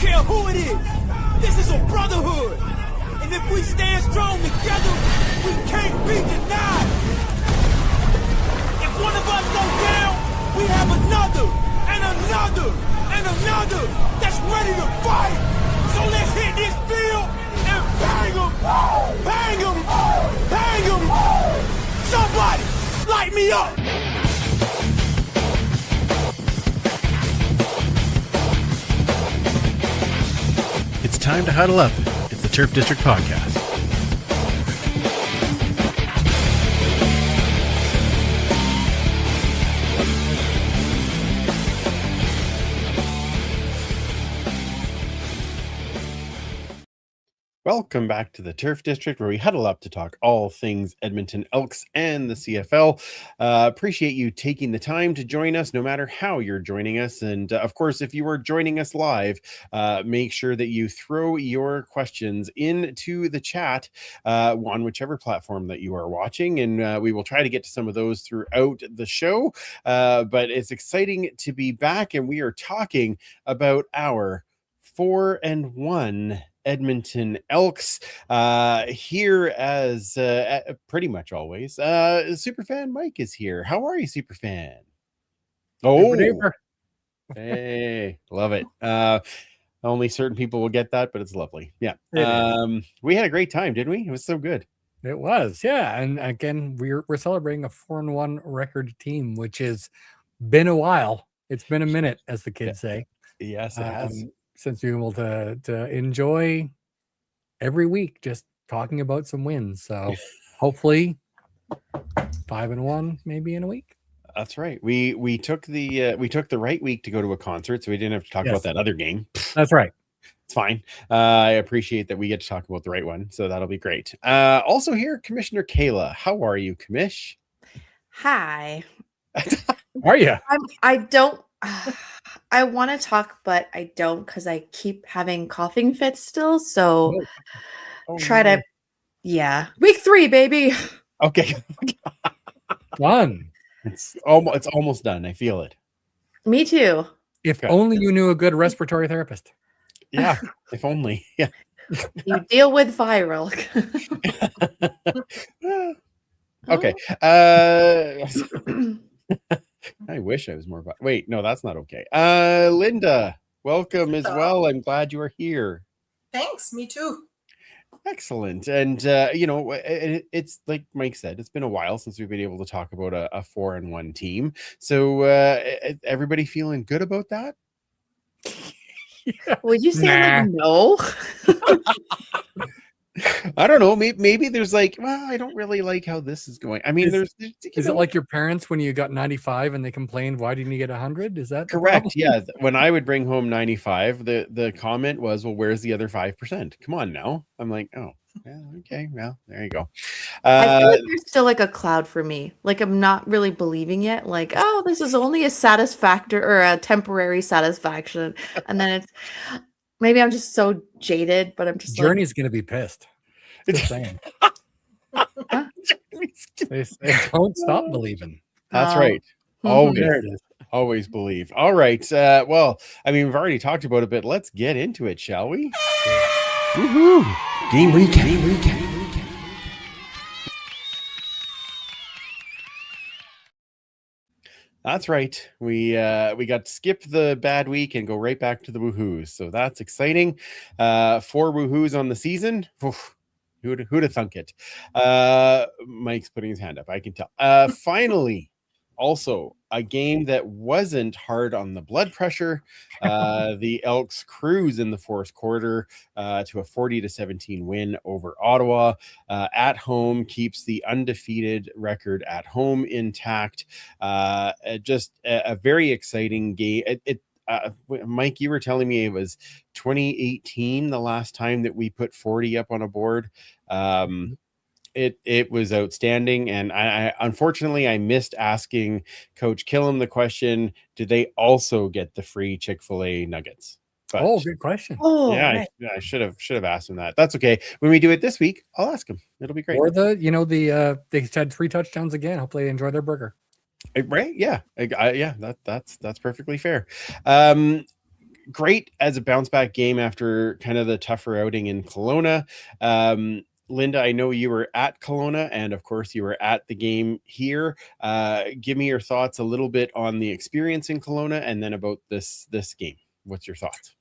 care who it is. This is a brotherhood. And if we stand strong together, we can't be denied. If one of us goes down, we have another, and another, and another that's ready to fight. So let's hit this field and bang them, bang them, bang them. Somebody light me up. It's time to huddle up. It's the Turf District Podcast. Welcome back to the Turf District, where we huddle up to talk all things Edmonton Elks and the CFL. Appreciate you taking the time to join us, no matter how you're joining us. And of course, if you are joining us live, make sure that you throw your questions into the chat on whichever platform that you are watching. And we will try to get to some of those throughout the show. But it's exciting to be back, and we are talking about our 4-1 Edmonton Elks here as pretty much always. Superfan Mike is here. How are you, Superfan? Oh, hey, love it. Only certain people will get that, but it's lovely. Yeah. We had a great time, didn't we? It was so good. It was, yeah. And again, we're celebrating a 4-1 record team, which has been a while. It's been a minute, as the kids say. Yes, it has. Since we're able to enjoy every week just talking about some wins. So hopefully 5-1 maybe in a week. That's right. We took the right week to go to a concert, so we didn't have to talk about that other game. That's right. It's fine. I appreciate that we get to talk about the right one, so that'll be great. Also here, Commissioner Kayla. How are you, Commish? Hi. Are you? I don't. I want to talk, but I don't because I keep having coughing fits still. So to, week 3, baby. Okay. Done. It's almost done. I feel it. Me too. If only you knew a good respiratory therapist. Yeah, if only. Yeah. You deal with viral. Okay. I wish I was more. Wait, no, that's not okay. Linda, welcome as well. I'm glad you are here. Thanks. Me too. Excellent. And, it's like Mike said, it's been a while since we've been able to talk about a 4-1 team. So everybody feeling good about that? Would you say no? I don't know. Maybe there's I don't really like how this is going. I mean, is it like your parents when you got 95 and they complained, why didn't you get 100? Is that correct? Yeah. When I would bring home 95, the comment was, well, where's the other 5%? Come on now. I'm like, oh, yeah, okay. Well, there you go. I feel like there's still a cloud for me. I'm not really believing it. This is only a satisfactor or a temporary satisfaction. And then it's maybe I'm just so jaded, but I'm just Journey's going to be pissed. Just saying. They don't stop believing. That's right. Always believe. All right. Well, I mean, we've already talked about it, but let's get into it, shall we? Woohoo! Game recap. That's right. We got to skip the bad week and go right back to the woohoos. So that's exciting. 4 woohoos on the season. Oof. Who'd have thunk it? Mike's putting his hand up. I can tell. Finally, also a game that wasn't hard on the blood pressure. The Elks cruise in the fourth quarter to a 40-17 win over Ottawa. At home, keeps the undefeated record at home intact. Just a very exciting game. Mike, you were telling me it was 2018 the last time that we put 40 up on a board. It was outstanding, and I unfortunately I missed asking Coach Killam the question: did they also get the free Chick-fil-A nuggets? But, good question. Yeah, I should have asked him that. That's okay. When we do it this week, I'll ask him. It'll be great. Or they had 3 touchdowns again. Hopefully they enjoy their burger. Right? Yeah. That's perfectly fair. great as a bounce back game after kind of the tougher outing in Kelowna. Linda, I know you were at Kelowna, and of course you were at the game here. Give me your thoughts a little bit on the experience in Kelowna, and then about this game. What's your thoughts?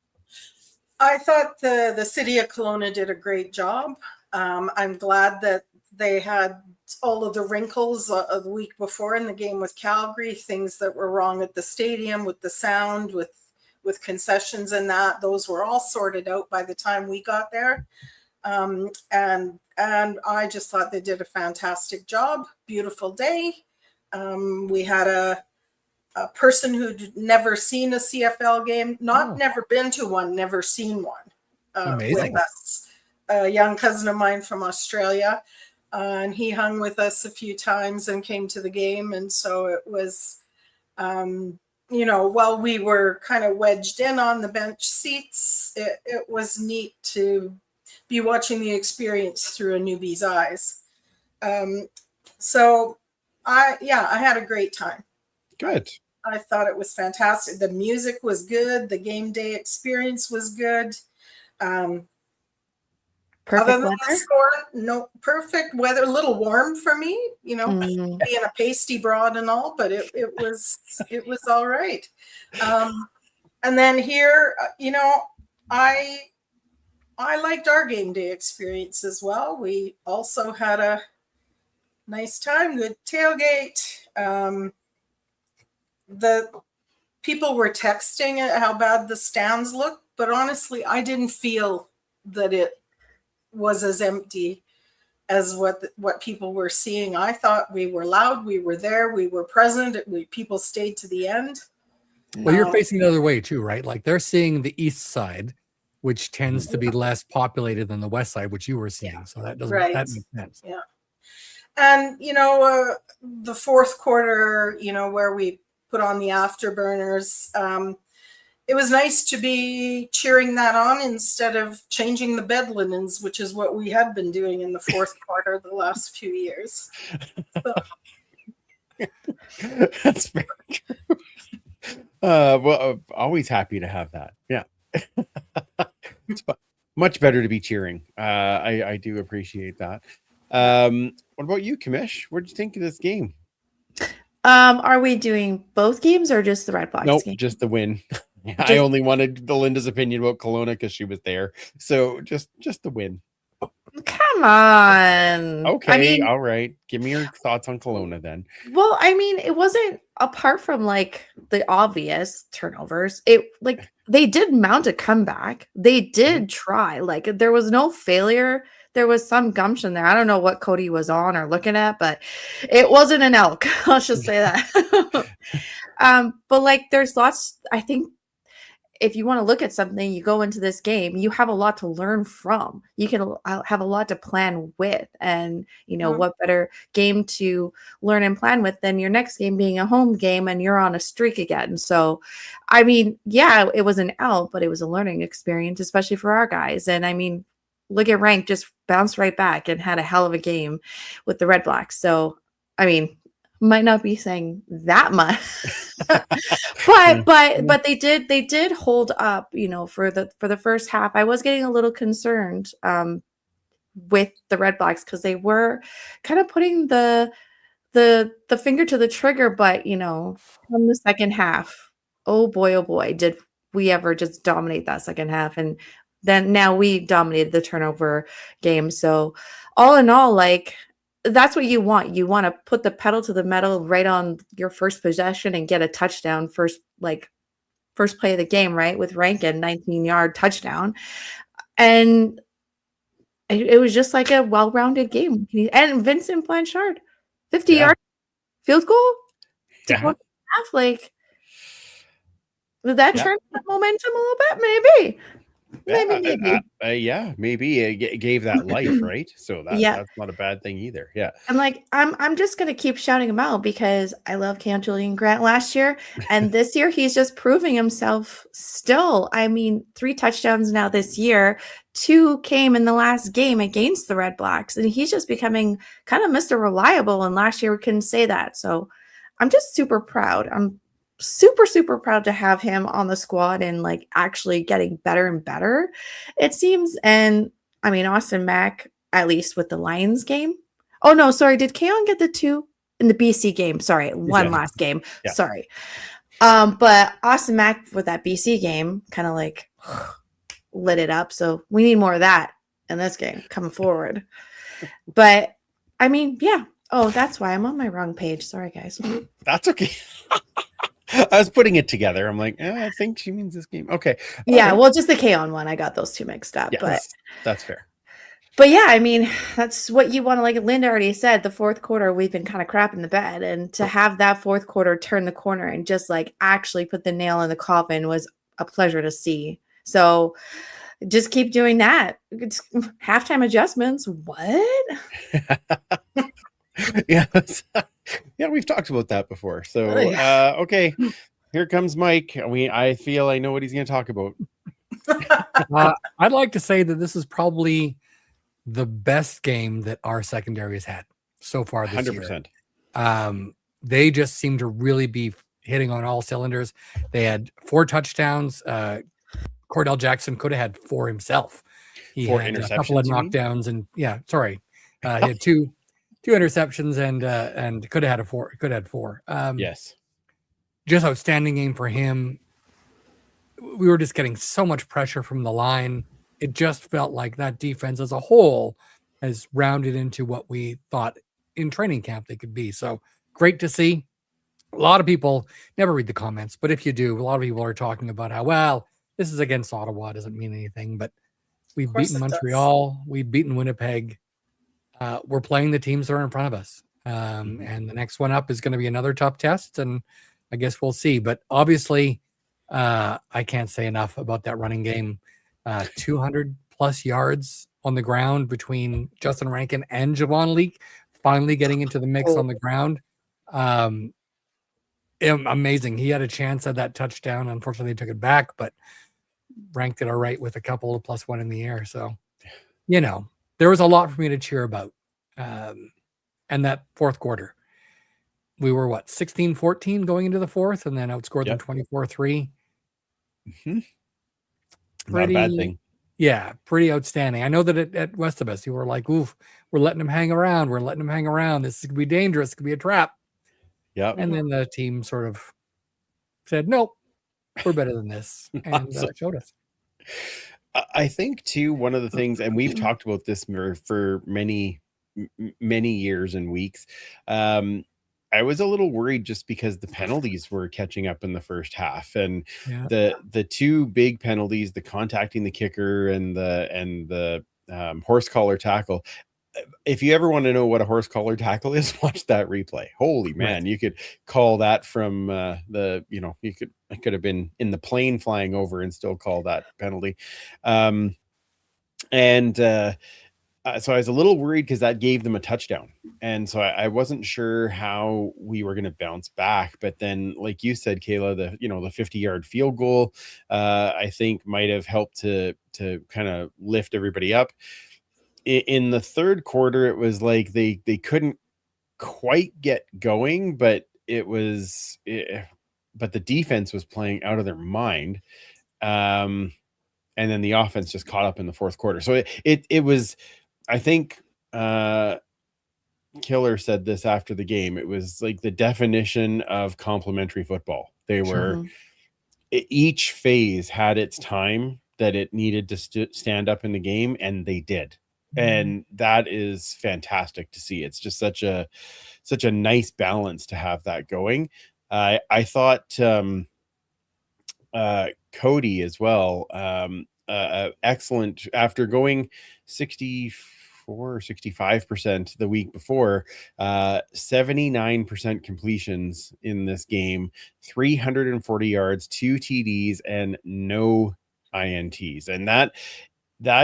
I thought the city of Kelowna did a great job. I'm glad that they had all of the wrinkles of the week before in the game with Calgary, things that were wrong at the stadium with the sound, with concessions and that. Those were all sorted out by the time we got there. And I just thought they did a fantastic job. Beautiful day. We had a person who'd never seen a CFL game, never been to one, never seen one, with us. A young cousin of mine from Australia, and he hung with us a few times and came to the game. And so it was, while we were kind of wedged in on the bench seats, it was neat to be watching the experience through a newbie's eyes. So I had a great time. Good. I thought it was fantastic. The music was good. The game day experience was good. Perfect other than weather? the score, no, perfect weather. A little warm for me, being a pasty broad and all, but it was all right. And then here, I liked our game day experience as well. We also had a nice time, good tailgate. The people were texting how bad the stands looked, but honestly, I didn't feel that it was as empty as what people were seeing. I thought we were loud, we were there, we were present, people stayed to the end. Well, you're facing the other way too, right? Like they're seeing the east side, which tends to be less populated than the west side, which you were seeing. Yeah. So that makes sense. Yeah. And the fourth quarter, where we put on the afterburners, it was nice to be cheering that on instead of changing the bed linens, which is what we had been doing in the fourth quarter the last few years. So. That's very true. Well, always happy to have that. Yeah. It's much better to be cheering. I do appreciate that. What about you, Kamish? What did you think of this game? Are we doing both games or just the Red Blacks Nope, game? just the win. I only wanted the Linda's opinion about Kelowna because she was there. So just the win. Come on. Okay, all right. Give me your thoughts on Kelowna then. Well, I mean, it wasn't apart from like the obvious turnovers. It like they did mount a comeback. They did try. Like there was no failure. There was some gumption there. I don't know what Cody was on or looking at, but it wasn't an elk. I'll just say that. But like there's lots, I think if you want to look at something, you go into this game, you have a lot to learn from. You can have a lot to plan with. And, what better game to learn and plan with than your next game being a home game and you're on a streak again. So, I mean, yeah, it was an L, but it was a learning experience, especially for our guys. And I mean, look at Rank just bounced right back and had a hell of a game with the Red Blacks. So, I mean, might not be saying that much, but they did hold up, for the first half. I was getting a little concerned with the Red Blacks because they were kind of putting the finger to the trigger, but from the second half, oh boy, did we ever just dominate that second half. And then now we dominated the turnover game. So all in all, like, that's what you want. You want to put the pedal to the metal right on your first possession and get a touchdown first play of the game, right? With Rankin, 19-yard touchdown. And it was just like a well-rounded game. And Vincent Blanchard, 50-yard field goal to half. Like, did that turn that momentum a little bit? Maybe. Maybe it gave that life, right? So that's not a bad thing either. Yeah. And like I'm just gonna keep shouting him out because I love Cam Julian Grant last year, and this year he's just proving himself still. I mean, 3 touchdowns now this year, 2 came in the last game against the Red Blacks, and he's just becoming kind of Mr. Reliable. And last year we couldn't say that, so I'm just super proud. super, super proud to have him on the squad and like actually getting better and better, it seems. And I mean, Austin Mack, at least with the Lions game. Oh no, sorry. Did Keon get the 2 in the BC game? Sorry, one last game. Yeah. Sorry. But Austin Mack with that BC game kind of like lit it up. So we need more of that in this game coming forward. But I mean, yeah. Oh, that's why I'm on my wrong page. Sorry, guys. That's okay. I was putting it together. I'm like, I think she means this game. Okay. Yeah, well, just the Keon one. I got those 2 mixed up. Yeah, but that's fair. But yeah, I mean, that's what you want to, like Linda already said, the fourth quarter, we've been kind of crapping the bed. And to have that fourth quarter turn the corner and just like actually put the nail in the coffin was a pleasure to see. So just keep doing that. It's halftime adjustments. What? Yeah. Yeah, we've talked about that before. So, okay, here comes Mike. I feel I know what he's going to talk about. I'd like to say that this is probably the best game that our secondary has had so far this 100%. year. They just seem to really be hitting on all cylinders. They had 4 touchdowns. Cordell Jackson could have had 4 himself. He 4 had interceptions, a couple of knockdowns, and he had two interceptions and could have had 4. Could have had 4. Yes, just outstanding game for him. We were just getting so much pressure from the line. It just felt like that defense as a whole has rounded into what we thought in training camp they could be. So great to see. A lot of people never read the comments, but if you do, a lot of people are talking about how, well, this is against Ottawa, doesn't mean anything, but we've beaten Montreal, we've beaten Winnipeg. We're playing the teams that are in front of us. And the next one up is going to be another tough test, and I guess we'll see. But obviously, I can't say enough about that running game. 200 plus yards on the ground between Justin Rankin and Javon Leake, finally getting into the mix on the ground. Amazing. He had a chance at that touchdown. Unfortunately, they took it back, but ranked it all right with a couple of +1 in the air. So, there was a lot for me to cheer about. And that fourth quarter, we were 16-14 going into the fourth, and then outscored them 24-3. Mm-hmm. Not a bad thing. Yeah, pretty outstanding. I know that at West of us, you were like, oof, we're letting him hang around. We're letting him hang around. This could be dangerous. It could be a trap. Yeah. And then the team sort of said, nope, we're better than this. And showed us. I think, too, one of the things, and we've talked about this for many years and weeks, I was a little worried just because the penalties were catching up in the first half, and the 2 big penalties, the contacting the kicker and the horse collar tackle. If you ever want to know what a horse collar tackle is, watch that replay. Holy man, you could call that from it could have been in the plane flying over and still call that penalty. So I was a little worried because that gave them a touchdown. And so I wasn't sure how we were going to bounce back. But then, like you said, Kayla, the 50-yard field goal, I think might have helped to kind of lift everybody up. In the third quarter, it was like they couldn't quite get going, but but the defense was playing out of their mind. And then the offense just caught up in the fourth quarter. So it was, I think, Killer said this after the game. It was like the definition of complimentary football. They were, each phase had its time that it needed to stand up in the game, and they did. And that is fantastic to see. It's just such a nice balance to have that going. I thought Cody as well, excellent after going 64 or 65% the week before, 79% completions in this game, 340 yards, 2 TDs, and no INTs. And that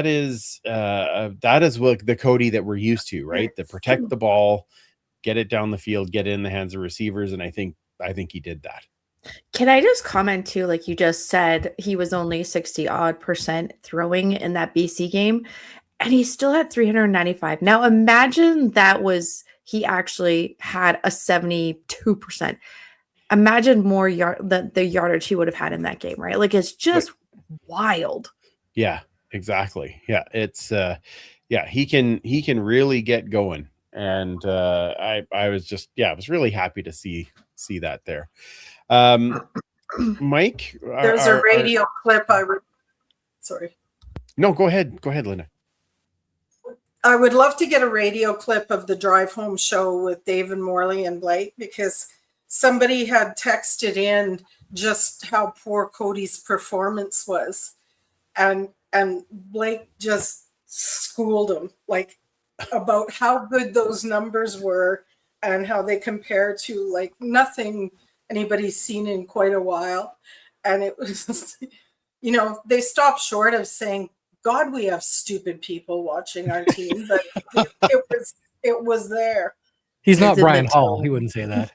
is what the Cody that we're used to, right? The protect the ball, get it down the field, get it in the hands of receivers. And I think he did that. Can I just comment too? Like you just said, he was only 60% throwing in that BC game, and he still had 395. Now imagine he actually had a 72%. imagine more the yardage he would have had in that game, right? Like it's just wild. Yeah, exactly. Yeah, it's he can really get going. And I was just I was really happy to see that there. Mike, There's a radio clip sorry. No, go ahead, Linda. I would love to get a radio clip of the drive home show with David Morley and Blake, because somebody had texted in just how poor Cody's performance was. And Blake just schooled him, like, about how good those numbers were and how they compare to like nothing anybody's seen in quite a while. And it was, they stopped short of saying, God, we have stupid people watching our team, but it was there. He's not Brian Hall. He wouldn't say that.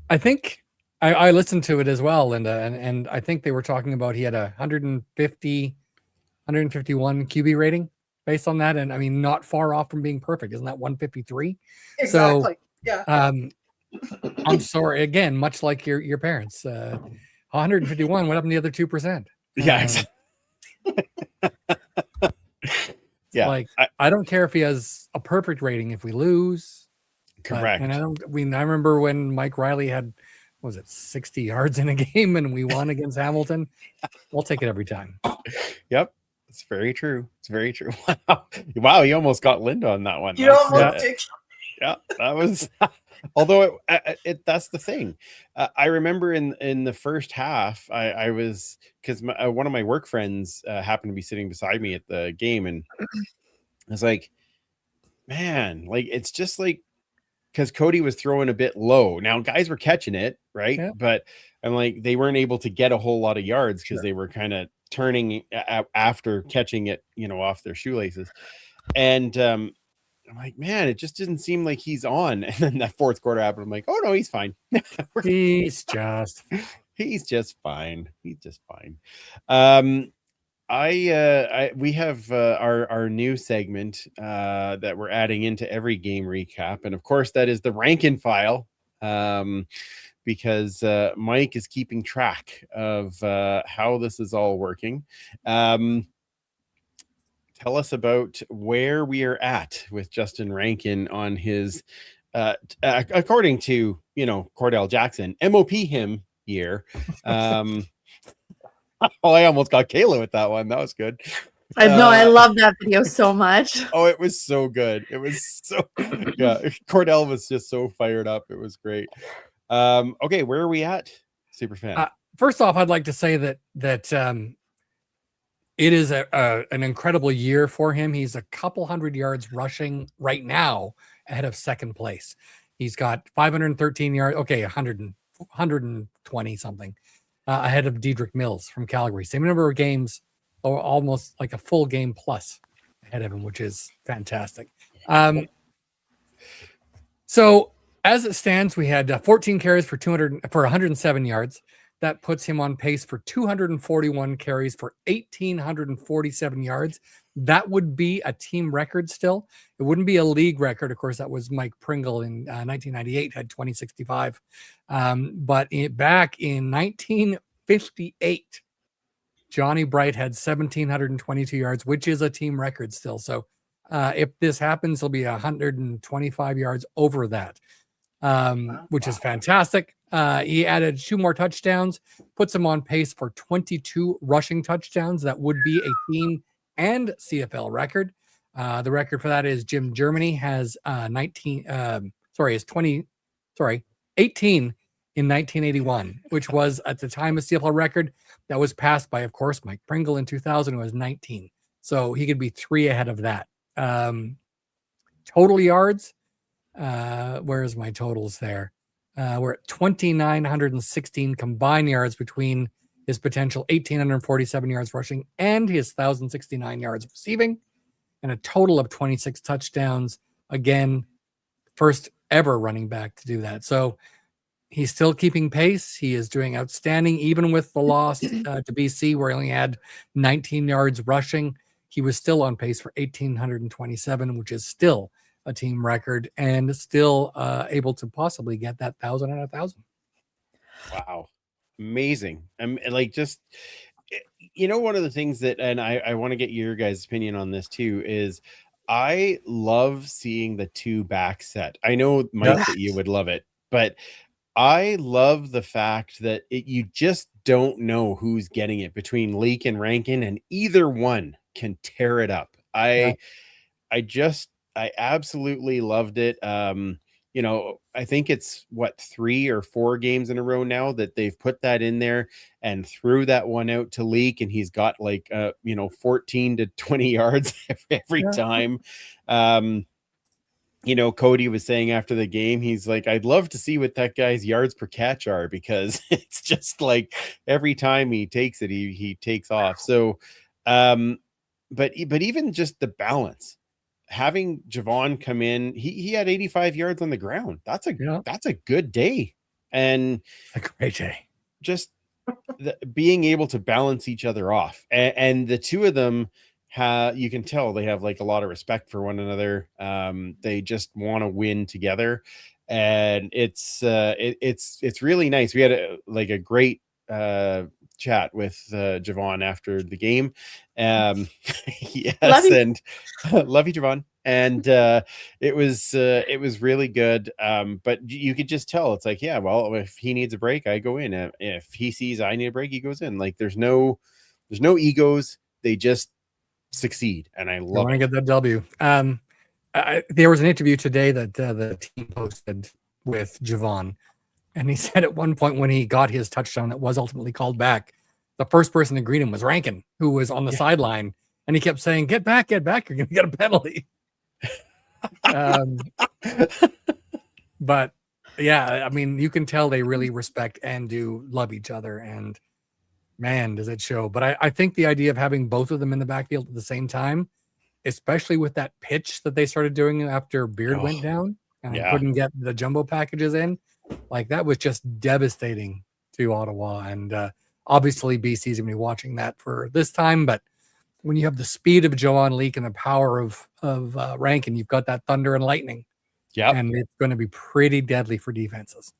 I think I listened to it as well, Linda, and I think they were talking about he had a 151 QB rating based on that, and I mean, not far off from being perfect. Isn't that 153? Exactly. So, yeah. I'm sorry again, much like your parents. 151. What happened to the other 2%? Yeah. Exactly. Yeah. Like I don't care if he has a perfect rating if we lose. Correct. And I remember when Mike Riley had, 60 yards in a game and we won against Hamilton. We'll take it every time. Yep. It's very true. It's very true. Wow. You almost got Linda on that one. You almost did. Yeah, that was. Although that's the thing. I remember in the first half, I was, because one of my work friends happened to be sitting beside me at the game, and I was like, man, like it's just like, because Cody was throwing a bit low. Now guys were catching it, right? Yeah. But I'm like, they weren't able to get a whole lot of yards because they were kind of turning after catching it, off their shoelaces. And I'm like, man, it just didn't seem like he's on. And then that fourth quarter happened. I'm like, oh no, he's fine. He's just fine. He's just fine. We have our new segment that we're adding into every game recap, and of course that is the rank and file, because Mike is keeping track of how this is all working. Tell us about where we are at with Justin Rankin on his, according to Cordell Jackson, MOP him year. Oh, I almost got Kayla with that one. That was good. I know. I love that video so much. Oh, it was so good. It was so, yeah. Cordell was just so fired up. It was great. Okay, where are we at, Superfan? First off, I'd like to say that it is an incredible year for him. He's a couple hundred yards rushing right now ahead of second place. He's got 513 yards. Okay, 120 something. Ahead of Dedrick Mills from Calgary. Same number of games, or almost like a full game plus ahead of him, which is fantastic. So as it stands, we had 14 carries for 107 yards. That puts him on pace for 241 carries for 1,847 yards. That would be a team record still. It wouldn't be a league record. Of course, that was Mike Pringle in 1998, had 2065. But back in 1958, Johnny Bright had 1,722 yards, which is a team record still. So if this happens, it'll be 125 yards over that, which is fantastic. He added 2 more touchdowns, puts him on pace for 22 rushing touchdowns. That would be a team and CFL record. The record for that is Jim Germany has 18 in 1981, which was at the time a CFL record that was passed by, of course, Mike Pringle in 2000, who was 19. So he could be 3 ahead of that. Total yards. Where's my totals there? We're at 2,916 combined yards between his potential 1,847 yards rushing and his 1,069 yards receiving, and a total of 26 touchdowns. Again, first ever running back to do that. So he's still keeping pace. He is doing outstanding, even with the loss to BC, where he only had 19 yards rushing. He was still on pace for 1,827, which is still a team record and still able to possibly get that 1,000 and 1,000. Wow. Amazing. I'm like, just, one of the things that, and I want to get your guys' opinion on this too, is I love seeing the 2 back set. I know, Mike, that you would love it, but I love the fact that you just don't know who's getting it between Leak and Rankin, and either one can tear it up. I absolutely loved it. I think it's 3 or 4 games in a row now that they've put that in there and threw that one out to Leak, and he's got 14 to 20 yards every time. Cody was saying after the game, he's like, I'd love to see what that guy's yards per catch are, because it's just like every time he takes it, he takes off. So, but even just the balance, having Javon come in, he had 85 yards on the ground. That's a good day, and a great day. Just being able to balance each other off, and the 2 of them, you can tell they have a lot of respect for one another. They just want to win together, and it's really nice. We had a great chat with Javon after the game. Yes, love you. And love you, Javon. And it was really good. But you could just tell, it's like, yeah, well, if he needs a break, I go in. If he sees I need a break, he goes in. There's no egos. They just succeed, and I love it. Get that W. There was an interview today that the team posted with Javon, and he said at one point when he got his touchdown that was ultimately called back, the first person to greet him was Rankin, who was on the sideline, and he kept saying, get back, you're gonna get a penalty. But yeah, I mean, you can tell they really respect and do love each other, and man, does it show. But I think the idea of having both of them in the backfield at the same time, especially with that pitch that they started doing after Beard went down and couldn't get the jumbo packages in, that was just devastating to Ottawa. And obviously BC's gonna be watching that for this time, but when you have the speed of Joan Leak and the power of Rankin, you've got that thunder and lightning. Yeah, and it's going to be pretty deadly for defenses.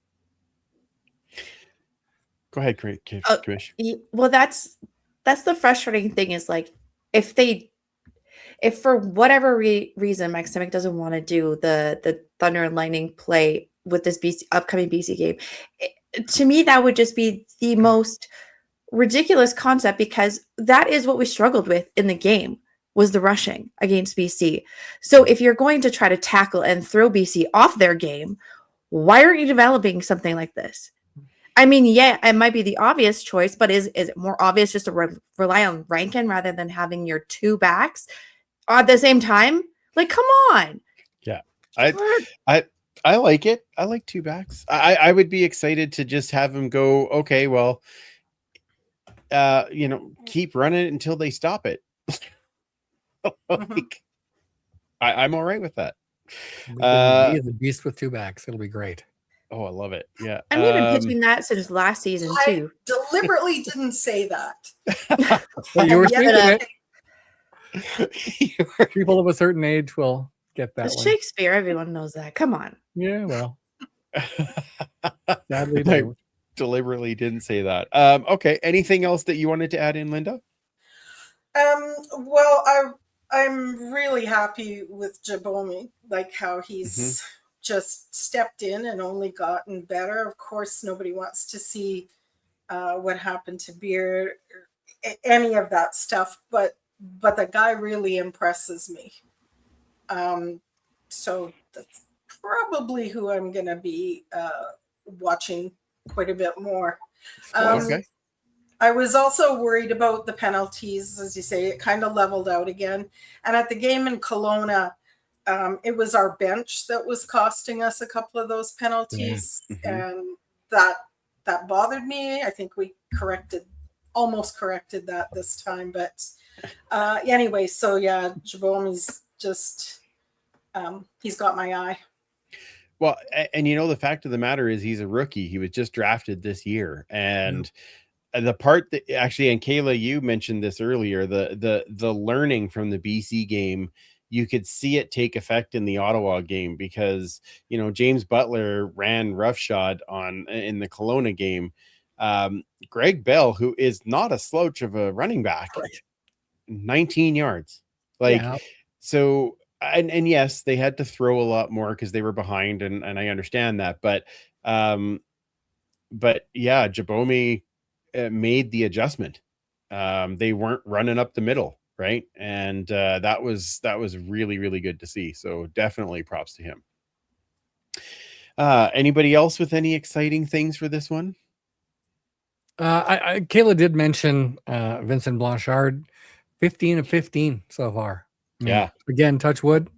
Go ahead, Krish. Well, that's the frustrating thing, is if for whatever reason Mike Simic doesn't want to do the thunder and lightning play with this upcoming BC game, to me that would just be the most ridiculous concept, because that is what we struggled with in the game, was the rushing against BC. So if you're going to try to tackle and throw BC off their game, why aren't you developing something like this? I mean, yeah, it might be the obvious choice, but is it more obvious just to rely on Rankin rather than having your 2 backs at the same time? Come on. Yeah, I like it. I like 2 backs. I would be excited to just have him go, okay, well, keep running until they stop it. I'm all right with that. He is a beast with 2 backs. It'll be great. Oh, I love it. Yeah. I've been pitching that since last season too. I deliberately didn't say that. You were thinking it. People of a certain age will get that. It's Shakespeare. Everyone knows that. Come on. Yeah, well. Sadly, I deliberately didn't say that. Okay. Anything else that you wanted to add in, Linda? Well, I'm really happy with Jabomi, how he's just stepped in and only gotten better. Of course, nobody wants to see what happened to Beard or any of that stuff, but the guy really impresses me. So that's probably who I'm going to be watching quite a bit more. Okay. I was also worried about the penalties. As you say, it kind of leveled out again. And at the game in Kelowna, it was our bench that was costing us a couple of those penalties. And that bothered me. I think we almost corrected that this time. But anyway, so yeah, Jabomi's just, he's got my eye. Well, and the fact of the matter is he's a rookie. He was just drafted this year. And the part that actually, and Kayla, you mentioned this earlier, the learning from the BC game, you could see it take effect in the Ottawa game because, James Butler ran roughshod in the Kelowna game. Greg Bell, who is not a slouch of a running back, 19 yards. So, and yes, they had to throw a lot more because they were behind, and I understand that. But yeah, Jabome made the adjustment. They weren't running up the middle, right? And that was really, really good to see. So definitely props to him. Anybody else with any exciting things for this one? Kayla did mention Vincent Blanchard, 15 of 15 so far. Yeah. Again, touch wood.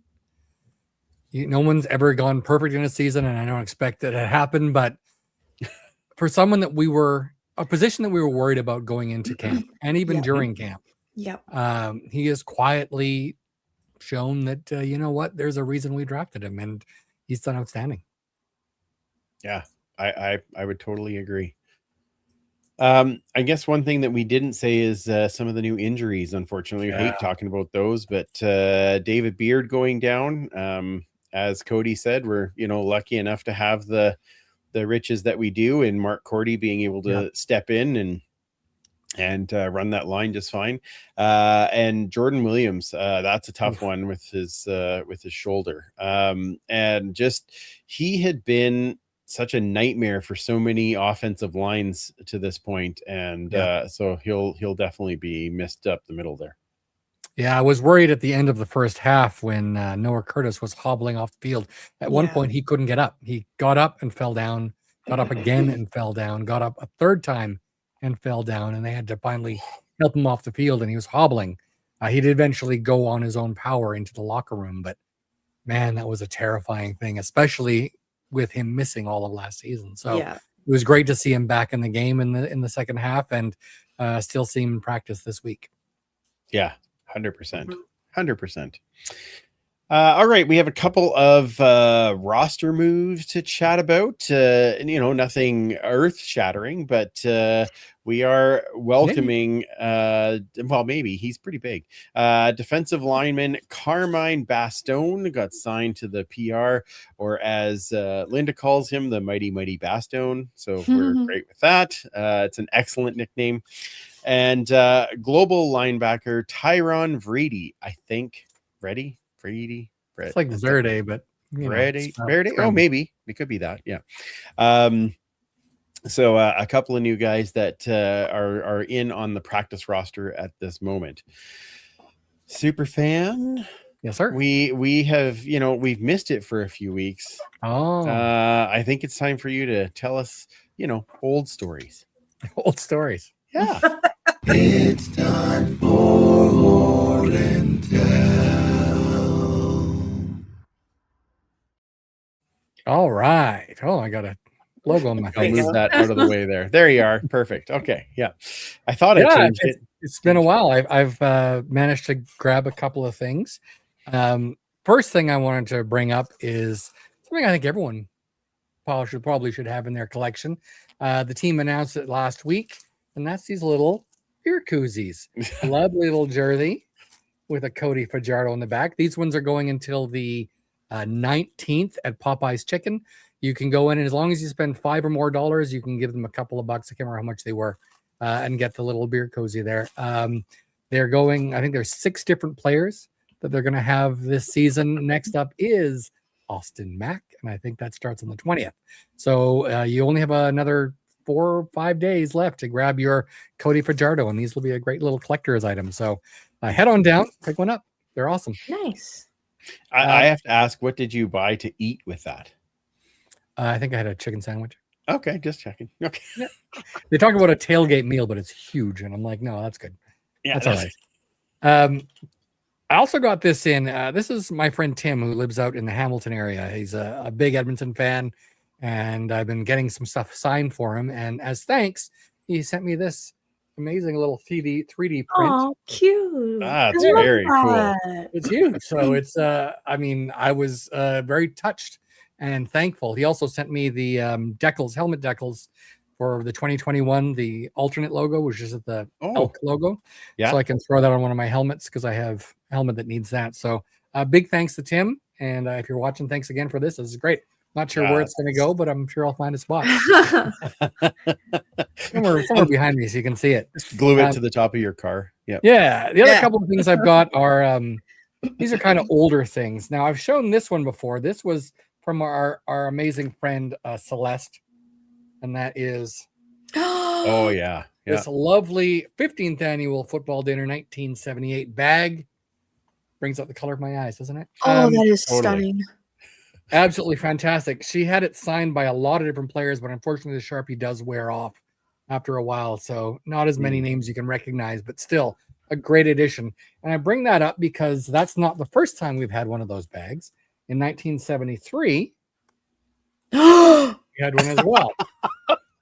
No one's ever gone perfect in a season, and I don't expect that to happen. But for someone that a position that we were worried about going into camp and even during camp, he has quietly shown that, there's a reason we drafted him, and he's done outstanding. Yeah, I would totally agree. I guess one thing that we didn't say is some of the new injuries. Unfortunately, I hate talking about those, but David Beard going down. As Cody said, we're lucky enough to have the riches that we do, and Mark Cordy being able to step in and run that line just fine. And Jordan Williams, that's a tough one with his shoulder. And just he had been such a nightmare for so many offensive lines to this point, and so he'll definitely be missed up the middle there. Yeah, I was worried at the end of the first half when Noah Curtis was hobbling off the field. At one point, he couldn't get up. He got up and fell down, got up again and fell down, got up a third time and fell down, and they had to finally help him off the field, and he was hobbling. He did eventually go on his own power into the locker room, but man, that was a terrifying thing, especially with him missing all of last season. So it was great to see him back in the game in the second half, and still see him in practice this week. Yeah. 100%. 100%. All right, we have a couple of roster moves to chat about. Nothing earth-shattering, but we are welcoming. Maybe he's pretty big. Defensive lineman Carmine Bastone got signed to the PR, or as Linda calls him, the Mighty Mighty Bastone. So we're great with that. It's an excellent nickname. And global linebacker Tyron Vrede, I think. Vrede. It's like Verde, but Verde. Oh, maybe it could be that. Yeah. So a couple of new guys that are in on the practice roster at this moment. Super fan. Yes, sir. We have we've missed it for a few weeks. I think it's time for you to tell us old stories. Old stories. Yeah. It's time for Lord and Tell. All right. Oh, I got a logo on my I'll face. move that out of the way there. There you are. Perfect. Okay. Yeah. I thought I changed it. It's been a while. I've managed to grab a couple of things. First thing I wanted to bring up is something I think everyone probably should have in their collection. The team announced it last week, and that's these little beer koozies. Lovely little jersey with a Cody Fajardo in the back. These ones are going until the 19th at Popeye's Chicken. You can go in, and as long as you spend $5 or more, you can give them a couple of bucks. I can't remember how much they were, and get the little beer cozy there. They're going, I think there's 6 different players that they're going to have this season. Next up is Austin Mack, and I think that starts on the 20th. So you only have another 4 or 5 days left to grab your Cody Fajardo, and these will be a great little collector's item. So head on down, pick one up. They're awesome. Nice. I have to ask, what did you buy to eat with that? I think I had a chicken sandwich. Okay, just checking. Okay. Yeah. They talk about a tailgate meal, but it's huge, and I'm like, no, that's good. Yeah, that's all right. I also got this in. This is my friend Tim, who lives out in the Hamilton area. He's a big Edmonton fan, and I've been getting some stuff signed for him. And as thanks, he sent me this amazing little 3D print. Oh, cute. It's very cool. It's huge. So it's, I was very touched and thankful. He also sent me the helmet decals for the 2021, the alternate logo, which is the Elk logo. Yeah. So I can throw that on one of my helmets because I have a helmet that needs that. So Big thanks to Tim. And if you're watching, thanks again for this. This is great. Not sure where it's going to go, but I'm sure I'll find a spot. somewhere behind me so you can see it. Just glue it to the top of your car. Yep. Yeah. The other couple of things I've got are these are kind of older things. Now, I've shown this one before. This was from our amazing friend Celeste. And that is Oh, yeah. this lovely 15th annual football dinner 1978 bag. Brings out the color of my eyes, doesn't it? Oh, that is stunning. Absolutely fantastic. She had it signed by a lot of different players, but unfortunately the Sharpie does wear off after a while. So not as many names you can recognize, but still a great addition. And I bring that up because that's not the first time we've had one of those bags. In 1973, we had one as well.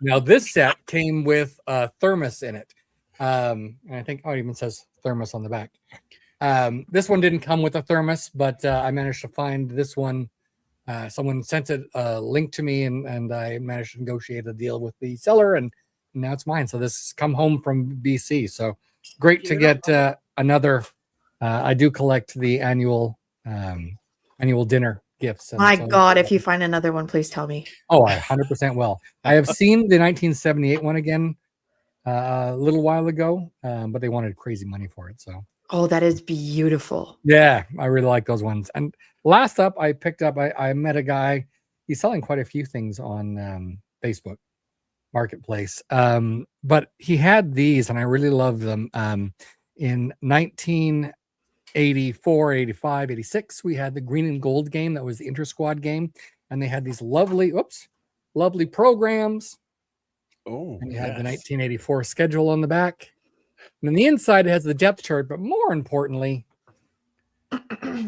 Now this set came with a thermos in it. And I think, it even says thermos on the back. This one didn't come with a thermos, but I managed to find this one. Someone sent a link to me, and I managed to negotiate a deal with the seller, and now it's mine. So this come home from BC. So great to get another. I do collect the annual dinner gifts. My God, if you find another one, please tell me. Oh, I 100% will. I have seen the 1978 one again a little while ago, but they wanted crazy money for it. So. Oh, that is beautiful. Yeah, I really like those ones. And last up, I met a guy. He's selling quite a few things on Facebook Marketplace. But he had these, and I really love them. In 1984, 85, 86, we had the green and gold game. That was the inter-squad game. And they had these lovely programs. Oh, and you had the 1984 schedule on the back. And on the inside, it has the depth chart, but more importantly,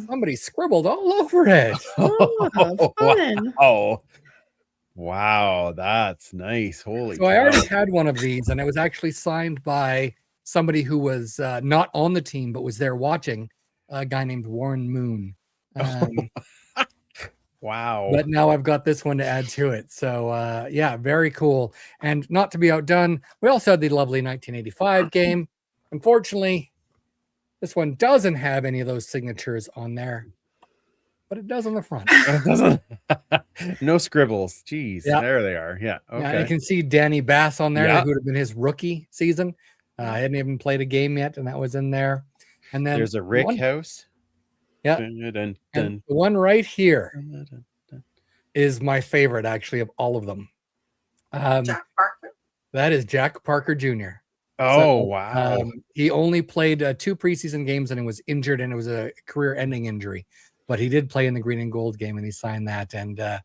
somebody scribbled all over it. Oh, fun. Wow, that's nice. Holy So I already had one of these, and it was actually signed by somebody who was not on the team, but was there watching, a guy named Warren Moon. Wow. But now I've got this one to add to it. So, yeah, very cool. And not to be outdone, we also had the lovely 1985 game. Unfortunately, this one doesn't have any of those signatures on there, but it does on the front. No scribbles. Jeez. Yeah. There they are. Yeah. Okay. Yeah, you can see Danny Bass on there, who would have been his rookie season. I hadn't even played a game yet, and that was in there. And then there's a Rick house. Yeah. And the one right here is my favorite, actually, of all of them. Jack Parker. That is Jack Parker Jr. Oh, wow. He only played 2 preseason games, and he was injured, and it was a career-ending injury. But he did play in the green and gold game, and he signed that. And a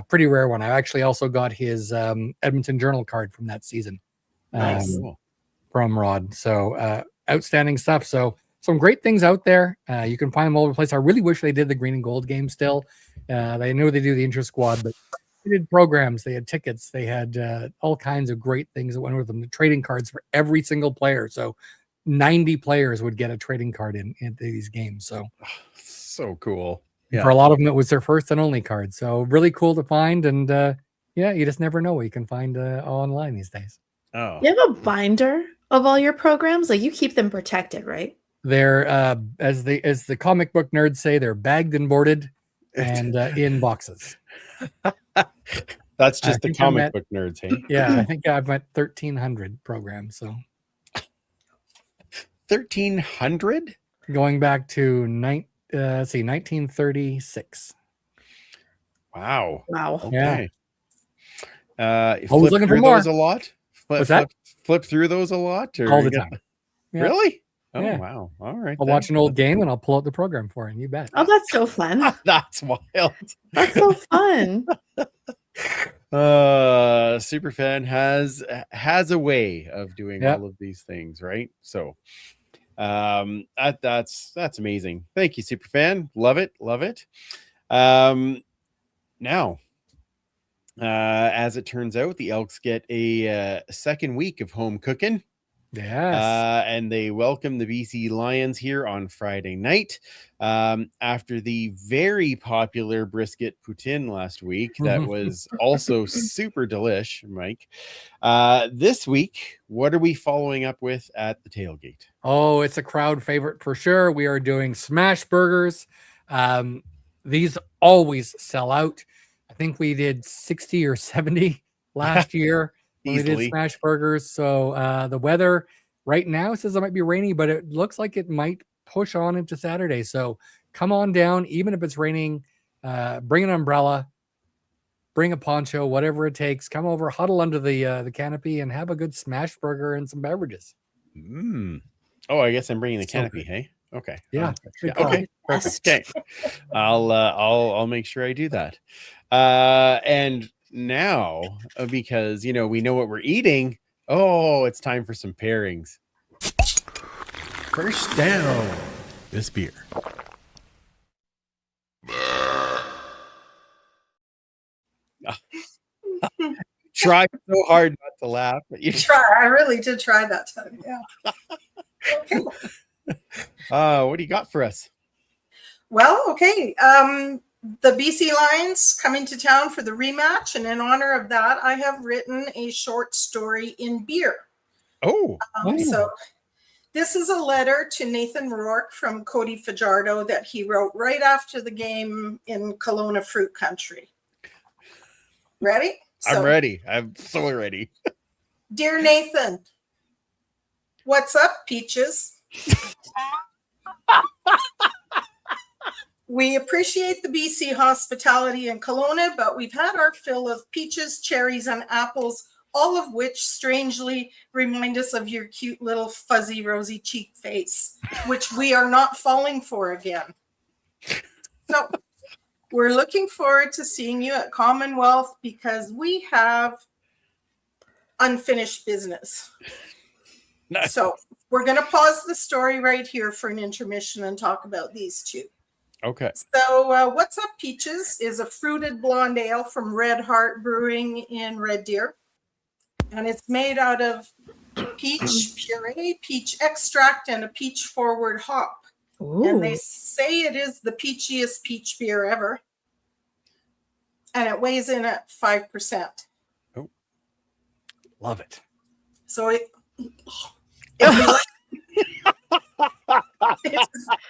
pretty rare one. I actually also got his Edmonton Journal card from that season. Nice. From Rod. So outstanding stuff. So some great things out there. You can find them all over the place. I really wish they did the green and gold game still. They knew they do the intra-squad, but they did programs. They had tickets. They had all kinds of great things that went with them. The trading cards for every single player. So 90 players would get a trading card in these games. So cool. For a lot of them, it was their first and only card. So really cool to find. And you just never know what you can find online these days. Oh, you have a binder of all your programs? Like, you keep them protected, right? They're as the comic book nerds say, they're bagged and boarded and in boxes. That's just the comic book nerds, hey? Yeah, I think I've met 1,300 programs. So 1,300 going back to 1936. Wow. Okay. Yeah. Always looking for more. Those a lot. What's that? Flip through those a lot, or all the time. Yeah. Really? Oh, yeah. Wow. All right. I'll watch an old game and I'll pull out the program for it. You bet. Oh, that's so fun. That's wild. That's so fun. Superfan has a way of doing all of these things, right? So that's amazing. Thank you, Superfan. Love it. Now, as it turns out, the Elks get a second week of home cooking. Yes. And they welcome the BC Lions here on Friday night after the very popular brisket poutine last week. That was also super delish, Mike. This week, what are we following up with at the tailgate? Oh, it's a crowd favorite for sure. We are doing smash burgers. These always sell out. I think we did 60 or 70 last year when we did Easily. smash burgers. So the weather right now says it might be rainy, but it looks like it might push on into Saturday. So come on down, even if it's raining. Bring an umbrella, bring a poncho, whatever it takes. Come over, huddle under the canopy, and have a good smash burger and some beverages. Oh, I guess I'm bringing the So canopy. good. Hey, okay. Yeah, Yeah, good call. okay, perfect. Okay, I'll make sure I do that. And now, because we know what we're eating. Oh, it's time for some pairings. First down, this beer. Try so hard not to laugh, but you I really did try that time. Yeah. Okay. what do you got for us? Well, okay. The BC Lions coming to town for the rematch, and in honor of that, I have written a short story in beer. Oh, So this is a letter to Nathan Rourke from Cody Fajardo that he wrote right after the game in Kelowna Fruit Country. Ready? I'm ready. I'm so ready. Dear Nathan, what's up, Peaches? We appreciate the BC hospitality in Kelowna, but we've had our fill of peaches, cherries, and apples, all of which strangely remind us of your cute little fuzzy rosy cheek face, which we are not falling for again. So we're looking forward to seeing you at Commonwealth because we have unfinished business. Nice. So we're going to pause the story right here for an intermission and talk about these two. Okay. So What's Up Peaches is a fruited blonde ale from Red Heart Brewing in Red Deer. And it's made out of peach puree, peach extract, and a peach forward hop. Ooh. And they say it is the peachiest peach beer ever. And it weighs in at 5%. Oh, Love it. So it's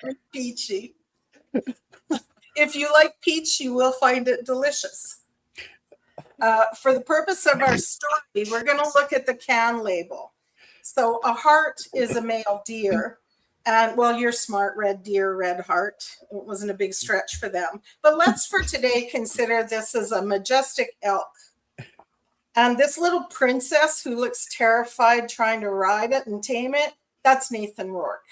very peachy. If you like peach, you will find it delicious. For the purpose of our story, we're going to look at the can label. So a heart is a male deer. And well, you're smart, red deer, red heart. It wasn't a big stretch for them. But let's for today consider this as a majestic elk. And this little princess who looks terrified trying to ride it and tame it, that's Nathan Rourke.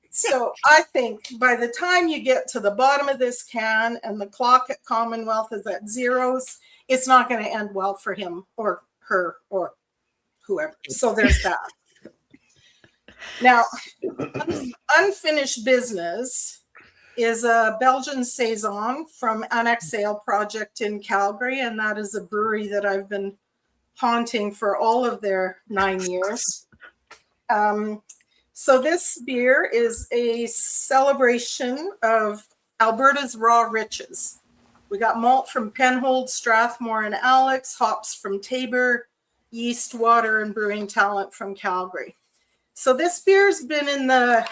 So I think by the time you get to the bottom of this can and the clock at Commonwealth is at zeros, it's not going to end well for him or her or whoever. So there's that. Now, Unfinished Business is a Belgian Saison from Annex Ale Project in Calgary, and that is a brewery that I've been haunting for all of their 9 years. So this beer is a celebration of Alberta's raw riches. We got malt from Penhold, Strathmore, and Alex, hops from Tabor, yeast, water, and brewing talent from Calgary. So this beer's been in the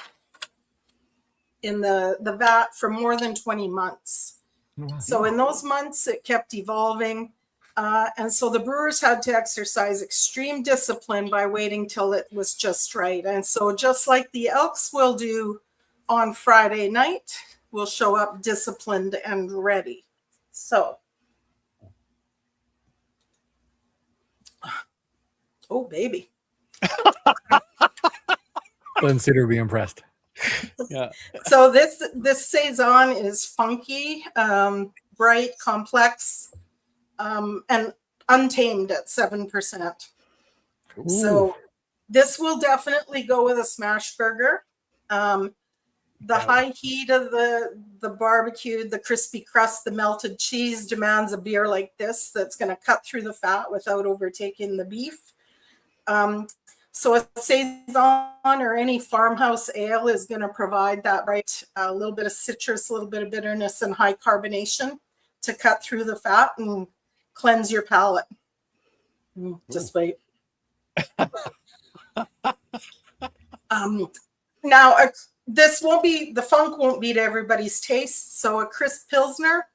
vat for more than 20 months. Wow. So in those months, it kept evolving. And so the brewers had to exercise extreme discipline by waiting till it was just right. And so just like the Elks will do on Friday night, we'll show up disciplined and ready. So, oh, baby. Consider be impressed. Yeah. So this Saison is funky, bright, complex, and untamed at 7%. Ooh. So this will definitely go with a smash burger. The high heat of the barbecue, the crispy crust, the melted cheese demands a beer like this that's going to cut through the fat without overtaking the beef. So a Saison or any farmhouse ale is going to provide that right, a little bit of citrus, a little bit of bitterness, and high carbonation to cut through the fat and cleanse your palate. Just wait. Now, the funk won't be to everybody's taste. So a crisp Pilsner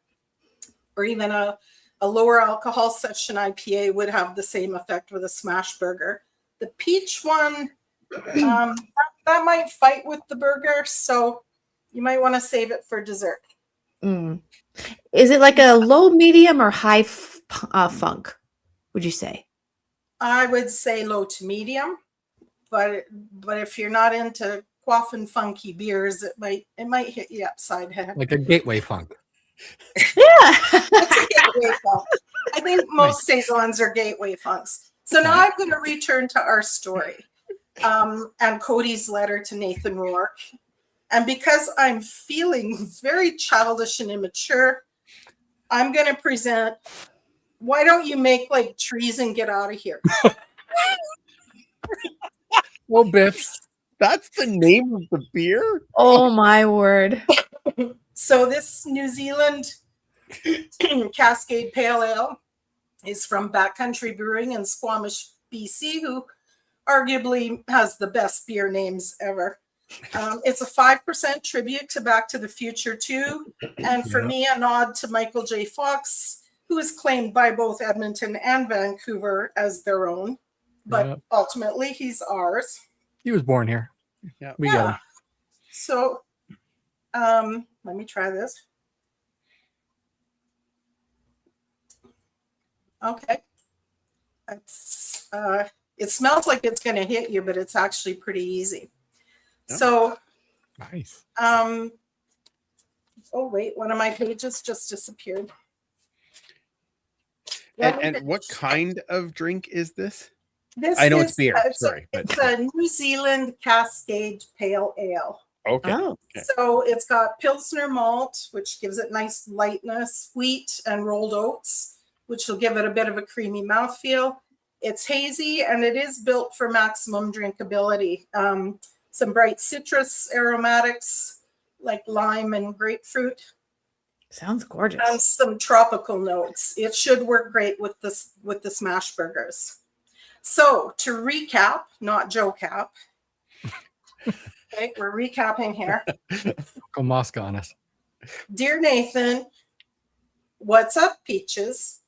or even a lower alcohol session IPA would have the same effect with a smash burger. The peach one, that might fight with the burger. So you might want to save it for dessert. Is it like a low, medium, or high funk, would you say? I would say low to medium, but if you're not into quaffing funky beers, it might hit you upside head. Like a gateway funk. Yeah. Gateway funk. I think most saisons are gateway funks. So now I'm going to return to our story and Cody's letter to Nathan Rourke. And because I'm feeling very childish and immature, I'm going to present, why don't you make like trees and get out of here? Oh, Biffs. That's the name of the beer? Oh my word. So this New Zealand Cascade Pale Ale is from Backcountry Brewing in Squamish, BC, who arguably has the best beer names ever. It's a 5% tribute to Back to the Future 2. And for me, a nod to Michael J. Fox, who is claimed by both Edmonton and Vancouver as their own. But ultimately, he's ours. He was born here. Yeah. We got him. So let me try this. Okay. It's, it smells like it's going to hit you, but it's actually pretty easy. Oh. So, Nice. oh wait, one of my pages just disappeared. And what kind of drink is this? This I know is, it's beer. Sorry, it's a New Zealand Cascade Pale Ale. Okay. Oh. Okay. So it's got Pilsner malt, which gives it nice lightness, wheat and rolled oats, which will give it a bit of a creamy mouthfeel. It's hazy and it is built for maximum drinkability. Some bright citrus aromatics like lime and grapefruit. Sounds gorgeous. And some tropical notes. It should work great with the smash burgers. So to recap, not Joe cap. Okay, we're recapping here. Go Moscow on us. Dear Nathan, what's up, Peaches?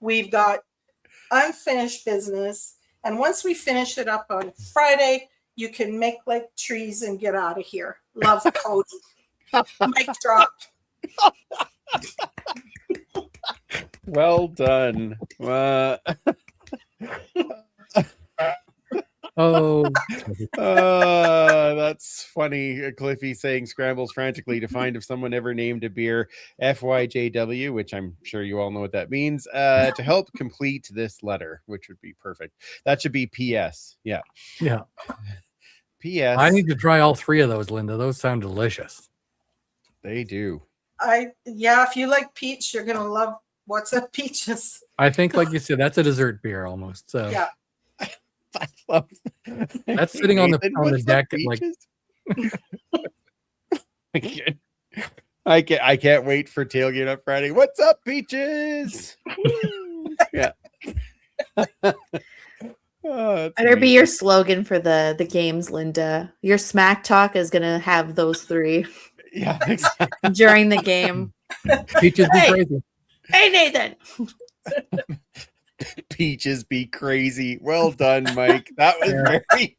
We've got unfinished business. And once we finish it up on Friday, you can make like trees and get out of here. Love, Cody. Mic drop. Well done. Oh, That's funny. Cliffy saying scrambles frantically to find if someone ever named a beer FYJW, which I'm sure you all know what that means, to help complete this letter, which would be perfect. That should be PS. Yeah. yeah. PS. I need to try all three of those, Linda. Those sound delicious. They do. If you like peach, you're gonna love what's up, Peaches. I think, like you said, that's a dessert beer almost. So Yeah. I love that's sitting on the What's deck up, at like Peaches? I can't wait for tailgate on Friday. What's up, Peaches? Yeah. Better be your slogan for the games, Linda. Your smack talk is gonna have those three Yeah, exactly. during the game. Peaches be Hey. crazy. Hey, Nathan. Peaches be crazy. Well done, Mike. That was Yeah. very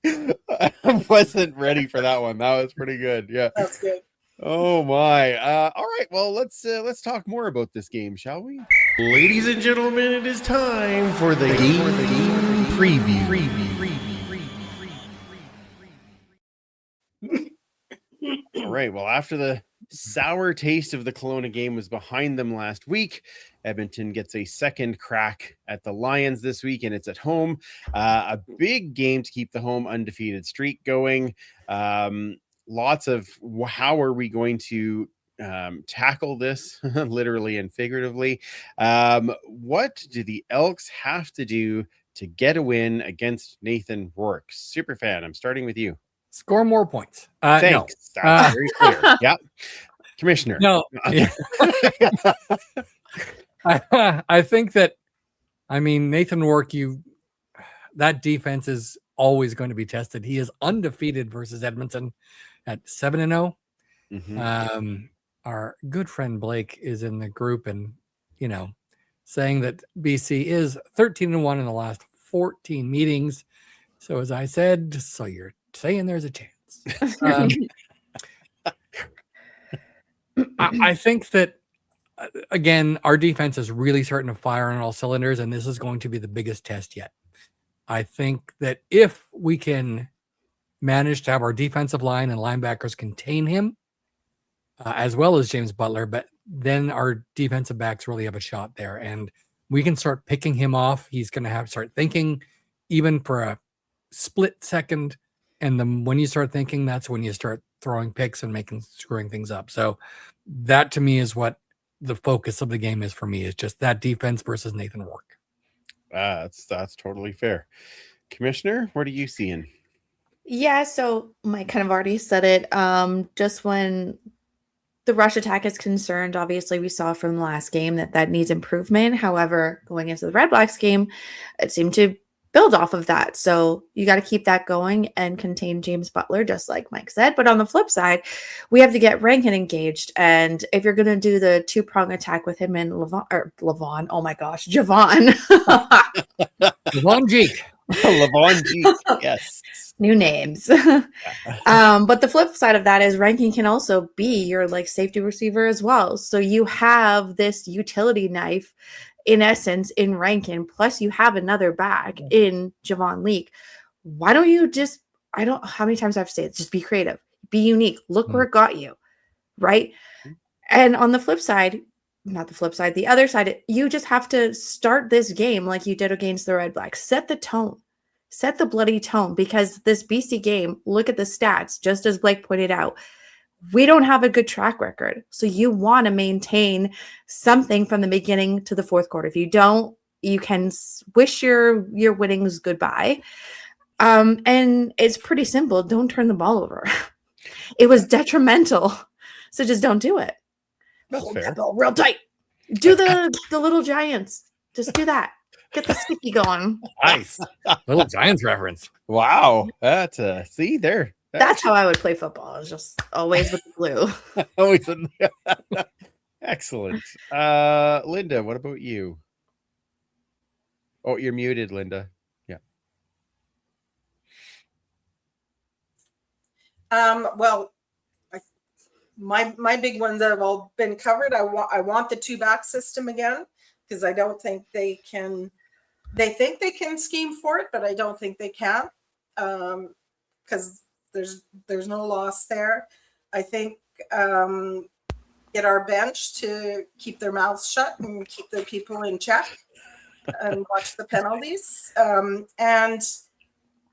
good. I wasn't ready for that one. That was pretty good. Yeah. That's good. Oh my. All right. Well, let's talk more about this game, shall we? Ladies and gentlemen, it is time for the game preview. All right. Well, after the sour taste of the Kelowna game was behind them last week, Edmonton gets a second crack at the Lions this week, and it's at home. A big game to keep the home undefeated streak going. Lots of how are we going to tackle this, literally and figuratively. What do the Elks have to do to get a win against Nathan Rourke? Superfan, I'm starting with you. Score more points. Thanks. No. That's very clear. Yeah. Commissioner. No. I think that, Nathan Rourke, that defense is always going to be tested. He is undefeated versus Edmonton at 7-0. Our good friend Blake is in the group and, saying that BC is 13-1 in the last 14 meetings. So as I said, so you're saying there's a chance. I think that, again, our defense is really starting to fire on all cylinders, and this is going to be the biggest test yet. I think that if we can manage to have our defensive line and linebackers contain him, as well as James Butler, but then our defensive backs really have a shot there, and we can start picking him off. He's going to have to start thinking, even for a split second, and then when you start thinking, that's when you start throwing picks and screwing things up. So that to me is what the focus of the game is for me, is just that defense versus Nathan Rourke. That's totally fair. Commissioner, what are you seeing? Yeah, so Mike kind of already said it. Just when the rush attack is concerned, obviously we saw from the last game that needs improvement. However, going into the Red Blacks game, it seemed to build off of that. So you got to keep that going and contain James Butler, just like Mike said. But on the flip side, we have to get Rankin engaged. And if you're going to do the two-prong attack with him and Javon. Levon Jeek. Levon Jeek, yes. New names. But the flip side of that is Rankin can also be your safety receiver as well. So you have this utility knife in essence in Rankin, plus you have another back in Javon Leake. Why don't you just, how many times I have to say it, just be creative, be unique, look where it got you, right? And on the the other side, you just have to start this game like you did against the Red Blacks. Set the tone. Set the bloody tone, because this BC game, look at the stats, just as Blake pointed out, we don't have a good track record. So you want to maintain something from the beginning to the fourth quarter. If you don't, you can wish your winnings goodbye. And it's pretty simple. Don't turn the ball over. It was detrimental. So just don't do it. That's Hold fair. that ball real tight. Do the little Giants. Just do that. Get the sticky going. Nice. Little Giants reference. Wow. That's see there. That's how I would play football. It's just always with the blue. Always excellent. Linda, what about you? Oh, you're muted, Linda. Yeah. Well, my big ones that have all been covered. I want the two back system again, because I don't think they can. They think they can scheme for it, but I don't think they can, because there's no loss there. I think get our bench to keep their mouths shut and keep their people in check and watch the penalties. And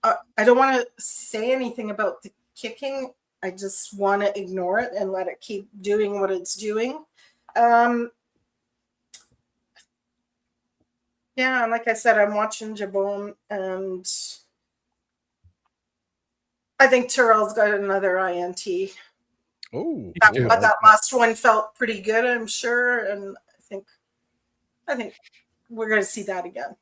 I don't want to say anything about the kicking. I just want to ignore it and let it keep doing what it's doing. Yeah, and like I said, I'm watching Jabon, and I think Terrell's got another INT. Oh, That last one felt pretty good, I'm sure, and I think we're going to see that again.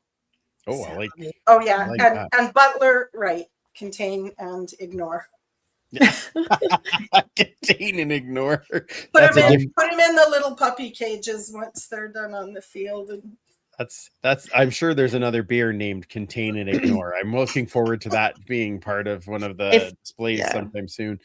Oh, I like. Oh yeah, I like and Butler, right? Contain and ignore. Contain and ignore. Put him in the little puppy cages once they're done on the field. And that's I'm sure there's another beer named Contain and Ignore. I'm looking forward to that being part of one of the displays sometime soon.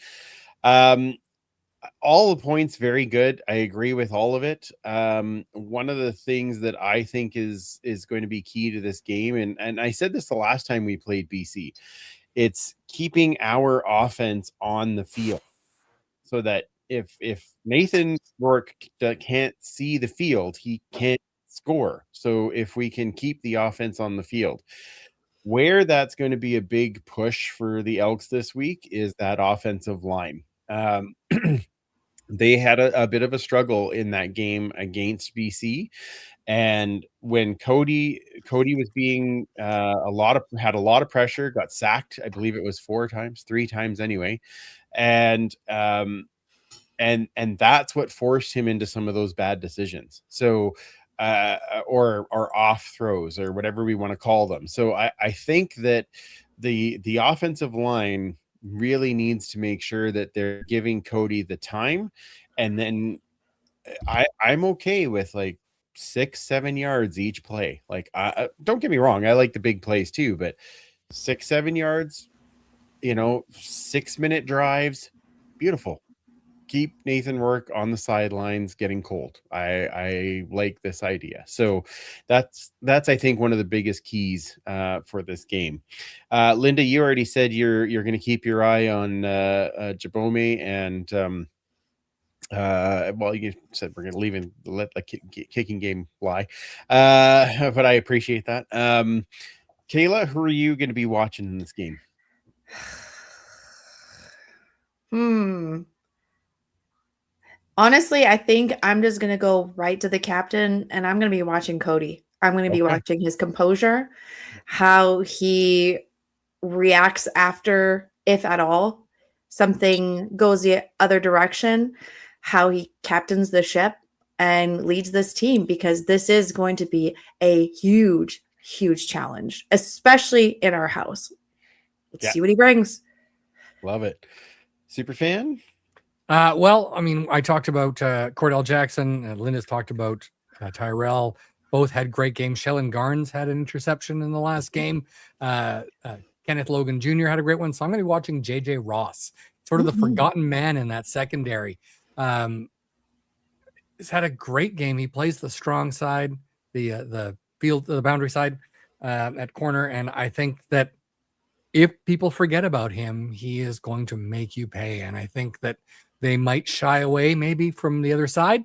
All the points very good. I agree with all of it. One of the things that I think is going to be key to this game, and I said this the last time we played BC, it's keeping our offense on the field, so that if Nathan Rourke can't see the field, he can't score. So if we can keep the offense on the field, where that's going to be a big push for the Elks this week is that offensive line. They had a bit of a struggle in that game against BC, and when Cody was being had a lot of pressure, got sacked. I believe it was 3 times anyway, and that's what forced him into some of those bad decisions. So or off throws or whatever we want to call them. So I think that the offensive line really needs to make sure that they're giving Cody the time, and then I'm okay with like 6-7 yards each play. Like, don't get me wrong, I like the big plays too, but 6-7 yards, 6-minute drives, beautiful. Keep Nathan Rourke on the sidelines getting cold. I like this idea. So that's I think one of the biggest keys for this game. Linda, you already said you're going to keep your eye on Jabome and well, you said we're going to leave and let the kicking game lie, but I appreciate that. Kayla, who are you going to be watching in this game? Honestly, I think I'm just going to go right to the captain, and I'm going to be watching Cody. I'm going to be watching his composure, how he reacts after, if at all, something goes the other direction, how he captains the ship and leads this team, because this is going to be a huge, huge challenge, especially in our house. Let's see what he brings. Love it. Super fan? Well, I mean, I talked about Cordell Jackson, and Linda's talked about Tyrell. Both had great games. Shellen Garnes had an interception in the last game. Kenneth Logan Jr. had a great one. So I'm going to be watching JJ Ross, sort of the forgotten man in that secondary. He's had a great game. He plays the strong side, the field, the boundary side at corner. And I think that if people forget about him, he is going to make you pay. And I think that they might shy away maybe from the other side.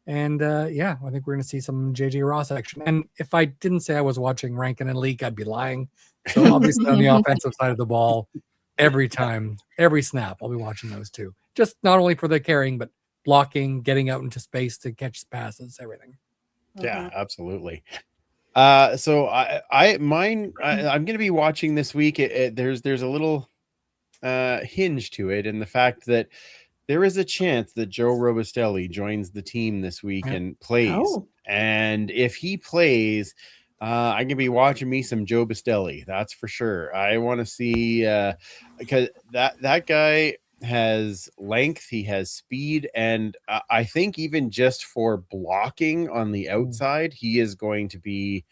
And I think we're going to see some JJ Ross action. And if I didn't say I was watching Rankin and Leak, I'd be lying. So obviously on the offensive side of the ball, every time, every snap, I'll be watching those two. Just not only for the carrying, but blocking, getting out into space to catch passes, everything. Yeah, absolutely. So I'm going to be watching this week. There's a little hinge to it, in the fact that there is a chance that Joe Robustelli joins the team this week and plays. And if he plays, I'm going to be watching me some Joe Bastelli. That's for sure. I want to see, because that guy has length, he has speed, and I think even just for blocking on the outside, he is going to be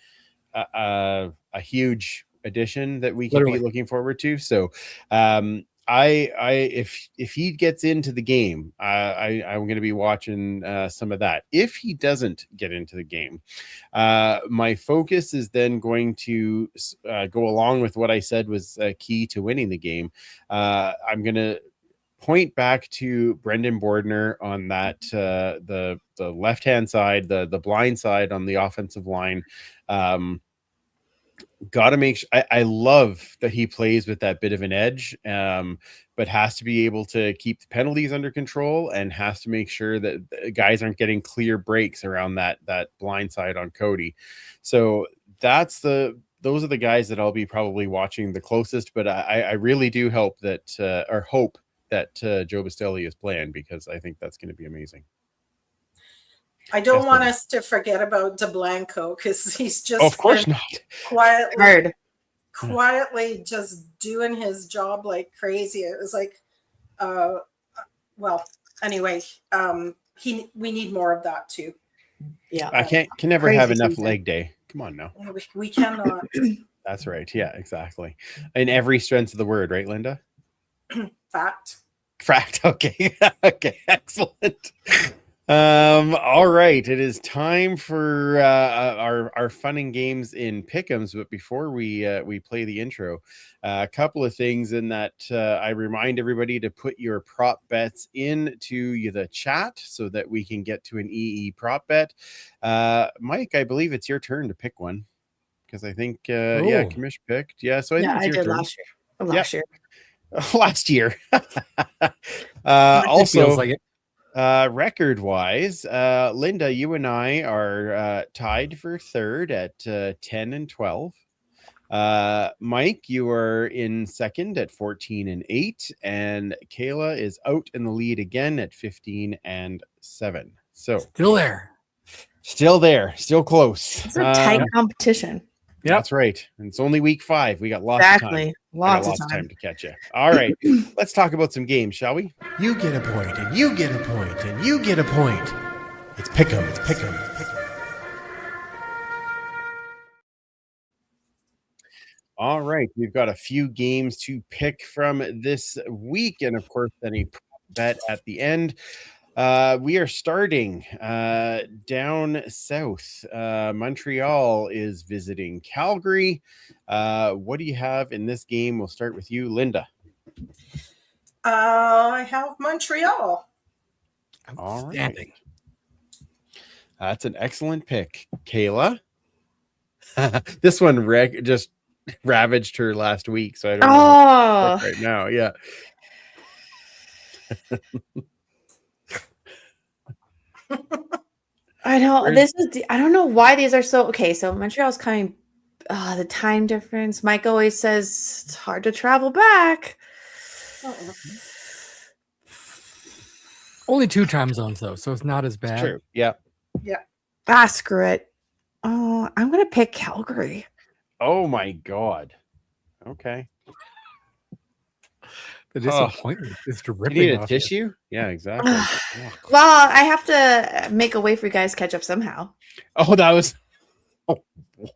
a huge addition that we can be looking forward to. So if he gets into the game, I'm going to be watching some of that. If he doesn't get into the game, my focus is then going to go along with what I said was key to winning the game. I'm going to point back to Brendan Bordner on that the left-hand side, the blind side on the offensive line. Got to make sure. I love that he plays with that bit of an edge, but has to be able to keep the penalties under control, and has to make sure that guys aren't getting clear breaks around that blind side on Cody. So those are the guys that I'll be probably watching the closest. But I really do hope that Joe Bastelli is playing, because I think that's going to be amazing. I don't want us to forget about DeBlanco, because he's just of course not quietly just doing his job like crazy. It was like, anyway, we need more of that too. Yeah, I can never have enough leg day. Come on now, we cannot. That's right. Yeah, exactly. In every sense of the word, right, Linda? Fact. Okay. Okay. Excellent. All right. It is time for our fun and games in Pick'ems. But before we play the intro, a couple of things in that I remind everybody to put your prop bets into the chat so that we can get to an EE prop bet. Mike, I believe it's your turn to pick one, because I think Kamish picked. Yeah, so I think it's your turn. Last year. Last year. Feels like it. Record wise, Linda, you and I are tied for third at 10 and 12. Mike, you are in second at 14 and 8, and Kayla is out in the lead again at 15 and 7. So still there, still close. It's a tight competition. Yep. That's right. And it's only week 5. We got lots of time. Lots got of lots time. to catch you. All right, let's talk about some games, shall we? You get a point, and you get a point, and you get a point. It's pick 'em, it's pick 'em, it's pick 'em. All right, we've got a few games to pick from this week, and of course, then a bet at the end. We are starting down south. Montreal is visiting Calgary. What do you have in this game? We'll start with you, Linda. I have Montreal. All right. Outstanding. That's an excellent pick. Kayla? This one just ravaged her last week, so I don't know Oh, right now. Yeah. I know. Where's- I don't know why these are so okay. So Montreal's coming. The time difference. Mike always says it's hard to travel back. Only 2 time zones though, so it's not as bad. True. Yeah. Screw it. Oh, I'm gonna pick Calgary. Oh my God. Okay. The disappointment is You dripping need a off you. tissue? Yeah, exactly. Well, I have to make a way for you guys to catch up somehow. Oh, that was. Oh,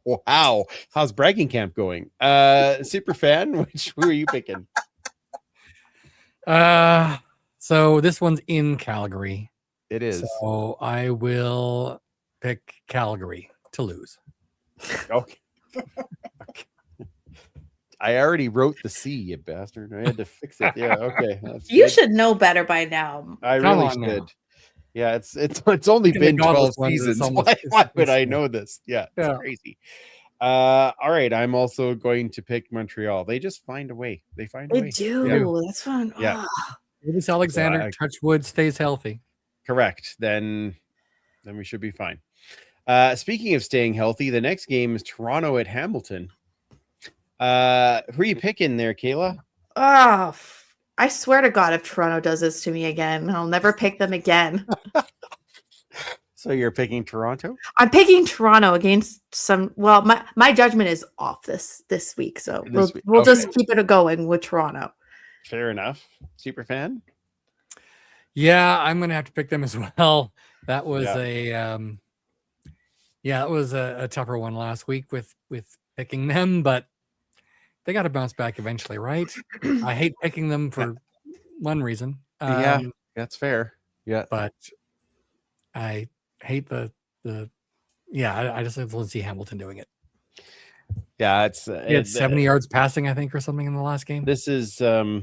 wow. How's bragging camp going? Super fan. Who are you picking? So this one's in Calgary. It is. So I will pick Calgary to lose. Okay. I already wrote the C, you bastard. I had to fix it. Yeah. Okay. That's You good. should know better by now. I Come really on now. should. Yeah, it's only In the been 12 Godless ones, it's seasons. almost- Why would it's- I know this? Yeah, it's Yeah. crazy. All right, I'm also going to pick Montreal. They just find a way. They find a They way. do. Yeah. That's fun. Yeah. Davis Alexander, I- Touchwood stays healthy. Correct. Then we should be fine. Speaking of staying healthy, the next game is Toronto at Hamilton. Who are you picking there, Kayla? I swear to God, if Toronto does this to me again, I'll never pick them again. So you're picking Toronto? I'm picking Toronto against some. Well, my judgment is off this week, so This week, we'll just okay. keep it going with Toronto. Fair enough. Super fan? Yeah, I'm gonna have to pick them as well. That was Yeah. it was a tougher one last week with picking them, but they got to bounce back eventually, right? I hate picking them for one reason. Yeah, that's fair. Yeah. But I hate I just want to see Hamilton doing it. Yeah, it's He had 70 yards passing, I think, or something in the last game. This is you're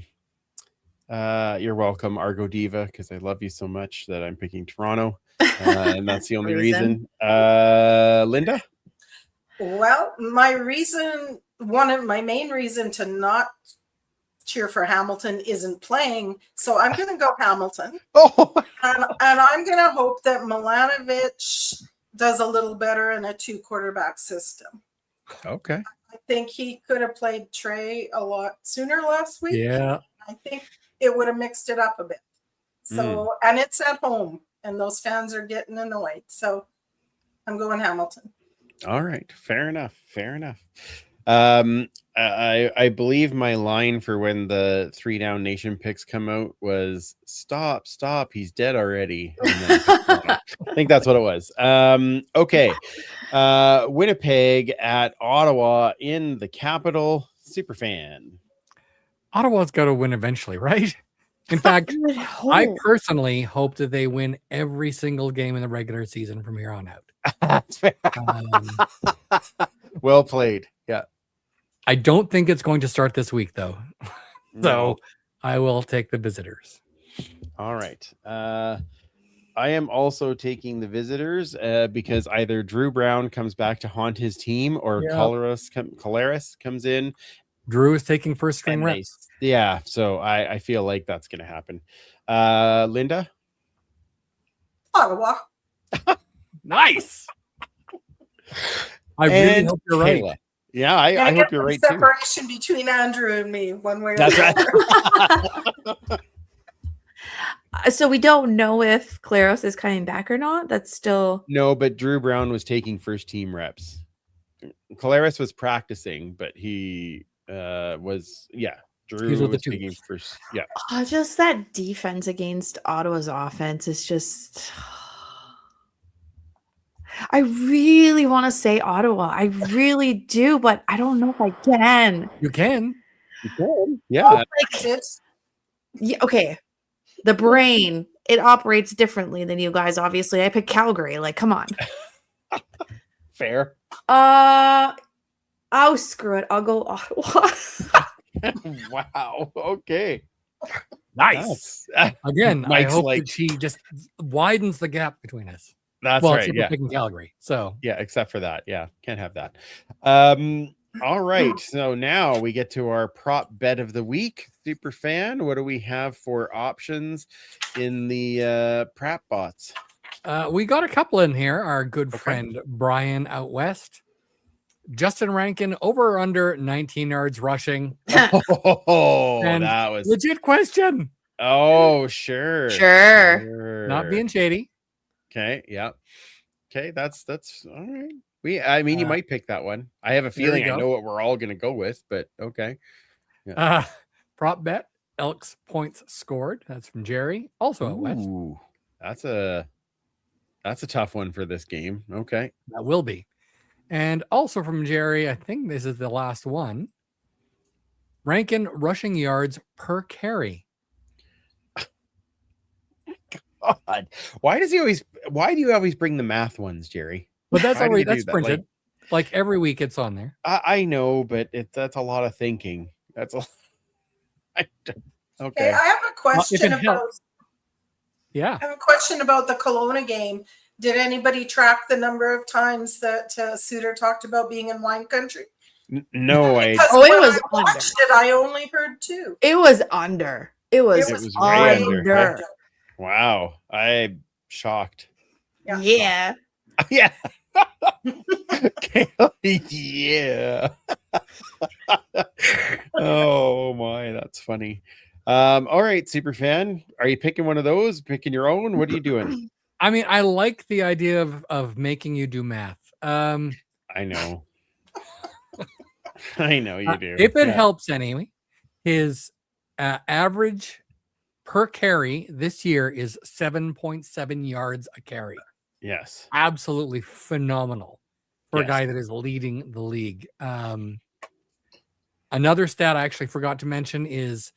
welcome, Argo Diva, because I love you so much that I'm picking Toronto. And that's the only reason. Linda? Well, one of my main reason to not cheer for Hamilton isn't playing, so I'm going to go Hamilton. Oh, And I'm going to hope that Milanovic does a little better in a 2-quarterback system. okay. I think he could have played Trey a lot sooner last week. Yeah. I think it would have mixed it up a bit. So, and it's at home, and those fans are getting annoyed. So I'm going Hamilton. All right. Fair enough. Fair enough. I believe my line for when the 3 Down Nation picks come out was stop, he's dead already. And then, I think that's what it was. Okay. Winnipeg at Ottawa in the capital. Super fan. Ottawa's got to win eventually, right? In fact, I hope. personally hope that they win every single game in the regular season from here on out. That's fair. Well played. Yeah. I don't think it's going to start this week, though. So I will take the visitors. All right. I am also taking the visitors because either Drew Brown comes back to haunt his team or Yeah. Collaris comes in. Drew is taking first string and reps. Yeah, so I feel like that's going to happen. Linda? Ottawa. Nice. I really And hope you're right. Kayla. Yeah, I hope you're right too. Separation between Andrew and me, one way or That's the right. other. So we don't know if Claros is coming back or not. That's still No, but Drew Brown was taking first team reps. Collaris was practicing, but he was Drew He's with the was taking twos. first. Yeah. Oh, just that defense against Ottawa's offense is just. I really want to say Ottawa. I really do, but I don't know if I can. You can. Yeah. Like, It's yeah, okay. The brain, it operates differently than you guys, obviously. I picked Calgary. Like, come on. Fair. Oh, screw it. I'll go Ottawa. Wow. Okay. Nice. That's, Again, Mike's I hope like, that she just widens the gap between us. that's Well, right. except for Yeah. picking Calgary. So Yeah. Except for that. Yeah. Can't have that. All right. So now we get to our prop bet of the week. Super fan. What do we have for options in the prop bots? we got a couple in here. Our good Okay. friend Brian out west. Justin Rankin over or under 19 yards rushing. Oh, And that was legit question. sure. Sure. Not being shady. Okay. Yeah. Okay. That's all right. I mean, you might pick that one. I have a there you feeling I go. know what we're all gonna go with, but okay. Prop bet Elks points scored. That's from Jerry. Also out west. Ooh, that's a tough one for this game. Okay. That will be. And also from Jerry, I think this is the last one. Rankin rushing yards per carry. God. Why do you always bring the math ones, Jerry? But that's Why do already you do that's that? printed. Like every week it's on there. I know, but that's a lot of thinking. That's a okay. okay. I have a question it about. helps. Yeah. I have a question about the Kelowna game. Did anybody track the number of times that Suter talked about being in wine country? No, Because Oh, it when was I watched it, I only heard two. It was under. It was way under. Wow. I'm shocked. Yeah. Yeah. Yeah. Oh my, that's funny. All right, super fan. Are you picking one of those? Picking your own? What are you doing? I mean, I like the idea of making you do math. I know. I know you do. If it helps anyway, his average per carry this year is 7.7 yards a carry. Yes. Absolutely phenomenal for Yes. a guy that is leading the league. Another stat I actually forgot to mention is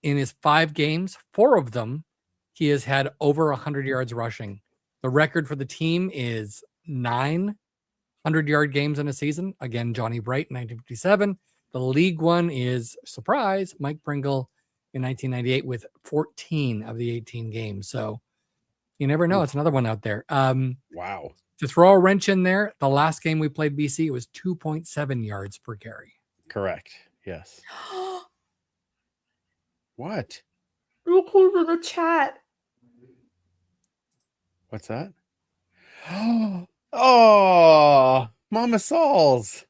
in his 5 games, 4 of them, he has had over 100 yards rushing. The record for the team is 9 100-yard games in a season. Again, Johnny Bright, 1957. The league one is, surprise, Mike Pringle in 1998 with 14 of the 18 games. So you never know. It's another one out there. Wow. To throw a wrench in there, the last game we played BC, it was 2.7 yards per carry. Correct. Yes. What? Look who's in the chat. What's that? Oh, Mama Sauls.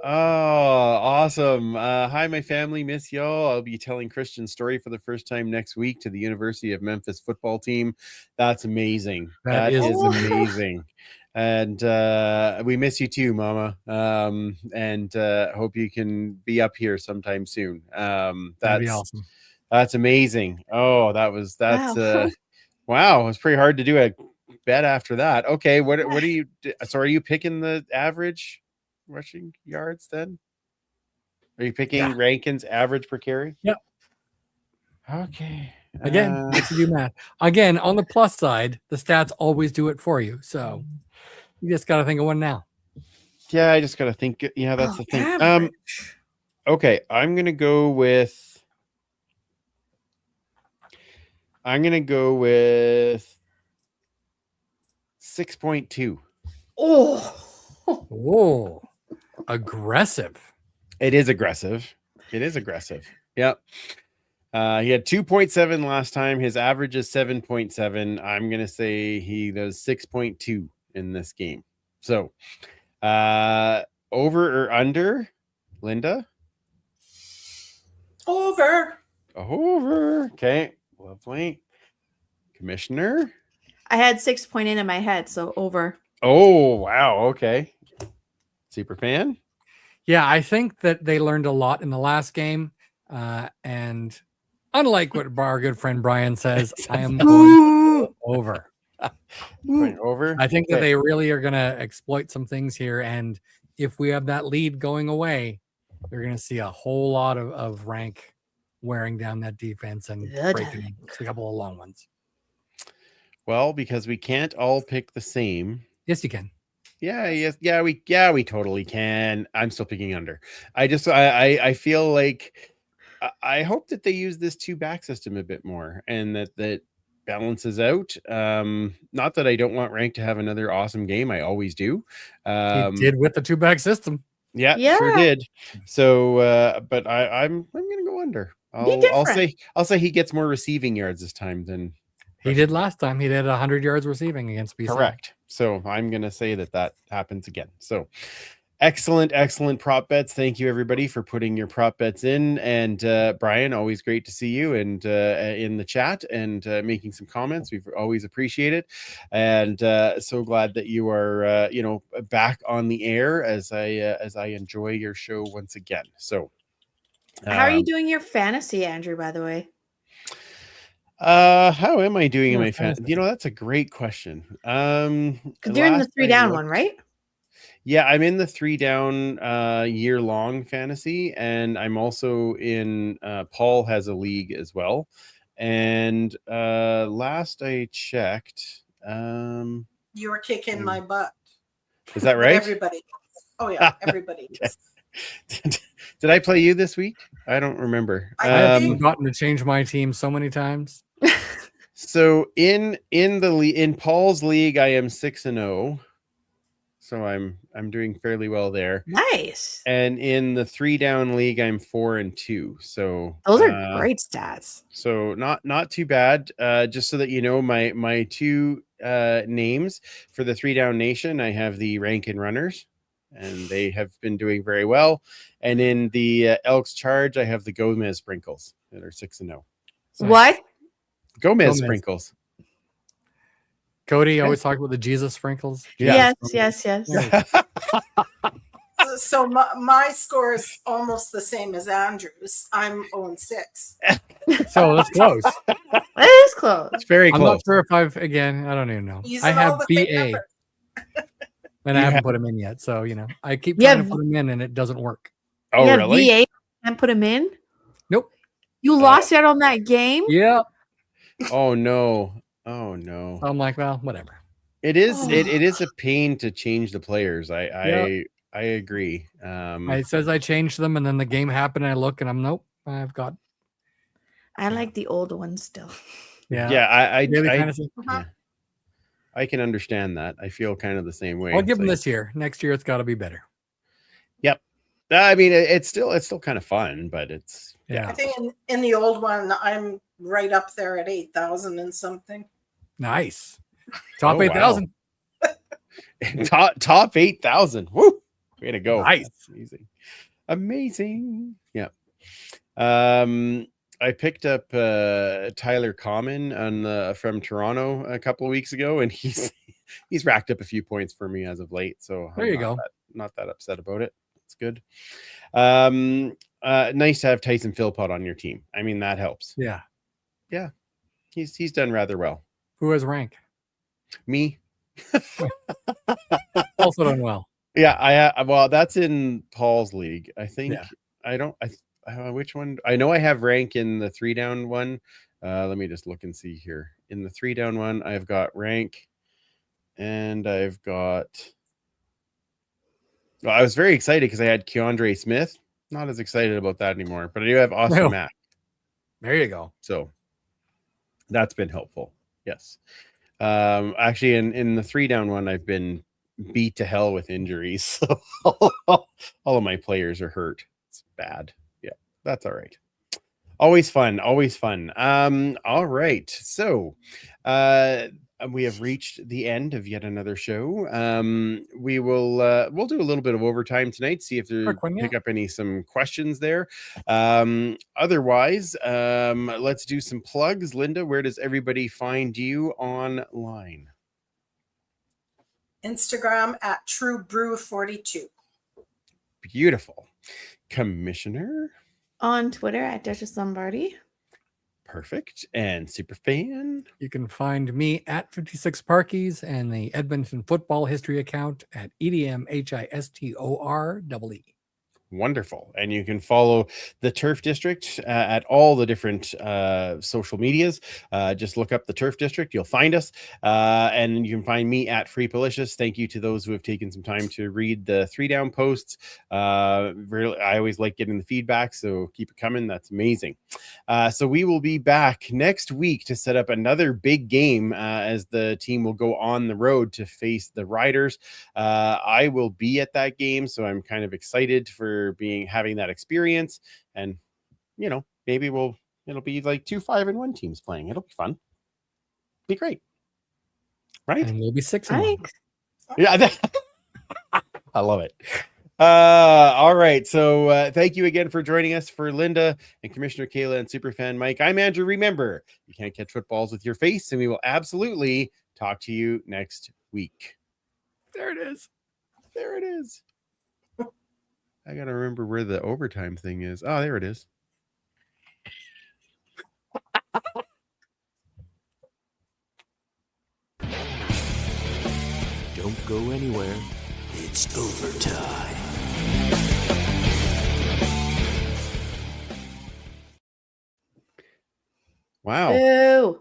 Oh, awesome. Hi, my family. Miss y'all. I'll be telling Christian's story for the first time next week to the University of Memphis football team. That's amazing. That is amazing. And we miss you too, Mama. And hope you can be up here sometime soon. That'd be awesome. That's amazing. Oh, that's Wow. wow. It was pretty hard to do a bet after that. Okay, what are you? So are you picking the average rushing yards then? Are you picking Rankin's average per carry? Yep. Okay. Again, makes you do math. Again, on the plus side, the stats always do it for you. So you just got to think of one now. Yeah, I just got to think. Yeah, that's the thing. Average. Okay, I'm gonna go with 6.2. Oh. Aggressive. It is aggressive. Yep. He had 2.7 last time. His average is 7.7. I'm gonna say he does 6.2 in this game. So over or under, Linda? Over. Okay, lovely. Commissioner? I had 6.8 in my head, so over. Oh, wow. Okay. Super fan? Yeah, I think that they learned a lot in the last game. And unlike what our good friend Brian says, I am going over. Going over. I think that Okay. they really are going to exploit some things here. And if we have that lead going away, you're going to see a whole lot of rank wearing down that defense and Good. breaking a couple of long ones. Well, because we can't all pick the same. Yes, you can. We totally can. I'm still picking under. I feel like I hope that they use this 2-back system a bit more and that balances out. Not that I don't want Rank to have another awesome game. I always do. He did with the 2-back system. Yeah, sure Yeah. did. So, but I'm gonna go under. I'll different. say he gets more receiving yards this time than He did last time. He did 100 yards receiving against BC. correct. So I'm gonna say that happens again. So excellent prop bets. Thank you everybody for putting your prop bets in. And Brian, always great to see you and in the chat and making some comments. We've always appreciate it. And so glad that you are back on the air as I enjoy your show once again. So How are you doing your fantasy, Andrew, by the way? how am I doing in Yeah, my fan? fantasy. That's a great question. Because you're in the last 3 I down looked- one, right? Yeah, I'm in the 3 down year-long fantasy, and I'm also in Paul has a league as well. And last I checked, You were kicking my butt. is that But right? everybody. Oh yeah, everybody. is. Did I play you this week? I don't remember. I I have think- forgotten to change my team so many times. So in Paul's league, I am 6-0. So I'm doing fairly well there. Nice. And in the 3 down league, I'm 4-2. So Those are great stats. So not too bad. Just so that you know, my 2 names for the 3 down nation, I have the Rankin Runners, and they have been doing very well. And in the Elks Charge, I have the Gomez Sprinkles that are 6-0. So, What? Gomez Gomez. Sprinkles. Cody always talked about the Jesus sprinkles. Yeah. Yes. So my score is almost the same as Andrew's. I'm 0-6. So that's close. That is close. It's very I'm close. not sure if I don't even know. Using I have all the big BA numbers. and I You haven't have- put him in yet. So, I keep Yeah, trying to put him in and it doesn't work. Oh, Yeah, really? VA and put him in. Nope. You lost out on that game. Yeah. Oh no. Oh no. So I'm like, well, whatever. It is Oh. it is a pain to change the players. I agree. It says I changed them and then the game happened and I look and I'm nope. I've got I like the old one still. yeah, I Daily I, fantasy. yeah. I can understand that. I feel kind of the same way. I'll give It's him like- this year. Next year it's got to be better. I mean, it's still kind of fun, but it's Yeah. I think in the old one, I'm right up there at 8,000 and something. Nice. Top Oh, wow. 8,000. top 8,000. Woo! Way to go! Nice. That's amazing. Yeah. I picked up Tyler Common from Toronto a couple of weeks ago, and he's racked up a few points for me as of late. So There you go. Not that upset about it. It's good. Nice to have Tyson Philpott on your team. I mean, that helps. Yeah. He's done rather well. Who has rank? Me. Also done well. Yeah, well, that's in Paul's league. I think Yeah. I don't which one? I know I have rank in the 3 down one. Let me just look and see here. In the 3 down one, I've got rank and I've got I was very excited because I had Keandre Smith. Not as excited about that anymore, but I do have Austin No. Mack. There you go. So that's been helpful. Yes. Actually in the 3 down one, I've been beat to hell with injuries. So all of my players are hurt. It's bad. Yeah, that's all right. Always fun. All right. So we have reached the end of yet another show. We'll do a little bit of overtime tonight, see if there Quick one, yeah. pick up some questions there. Otherwise, let's do some plugs. Linda, where does everybody find you online? Instagram at TrueBrew42. Beautiful. Commissioner. On Twitter at Duchess Lombardi. Perfect. And Superfan. You can find me at 56 Parkies and the Edmonton Football History account at EDMHISTOREE. Wonderful. And you can follow the Turf District at all the different social medias. Just look up the Turf District. You'll find us. And you can find me at Free Policious. Thank you to those who have taken some time to read the 3 Down posts. Really, I always like getting the feedback, so keep it coming. That's amazing. So we will be back next week to set up another big game as the team will go on the road to face the Riders. I will be at that game, so I'm kind of excited for having that experience. And maybe it'll be like 2 5-1 teams playing. It'll be fun. Be great, right? And we'll be 6-1. Yeah, I love it. All right, so thank you again for joining us. For Linda and Commissioner Kayla and Superfan Mike, I'm Andrew. Remember, you can't catch footballs with your face, and we will absolutely talk to you next week. There it is. I gotta remember where the overtime thing is. Oh, there it is. Don't go anywhere. It's overtime. Wow. Boo.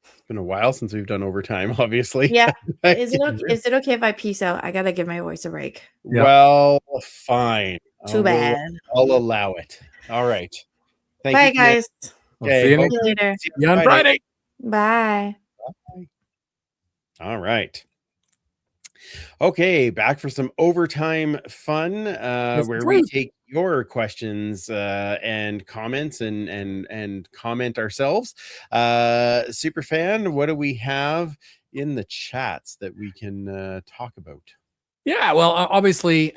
It's been a while since we've done overtime, obviously. Yeah. Is it okay if I peace out? I gotta give my voice a break. Yep. Well, fine. Too bad. I'll allow it. All right. Thank Bye, you, guys. We'll see you Okay, next See you later. See See you on Friday. Bye. All right. Okay, back for some overtime fun, where we take your questions and comments and comment ourselves. Superfan, what do we have in the chats that we can talk about? Yeah, well, obviously,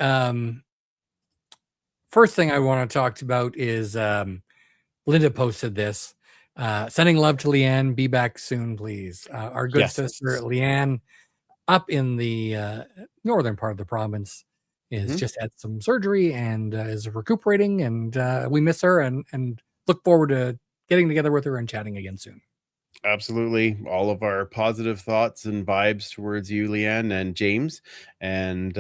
first thing I want to talk about is Linda posted this. Sending love to Leanne. Be back soon, please. Our good Yes. sister Leanne, up in the northern part of the province, is just had some surgery and is recuperating, and we miss her and look forward to getting together with her and chatting again soon. Absolutely. All of our positive thoughts and vibes towards you, Leanne and James, and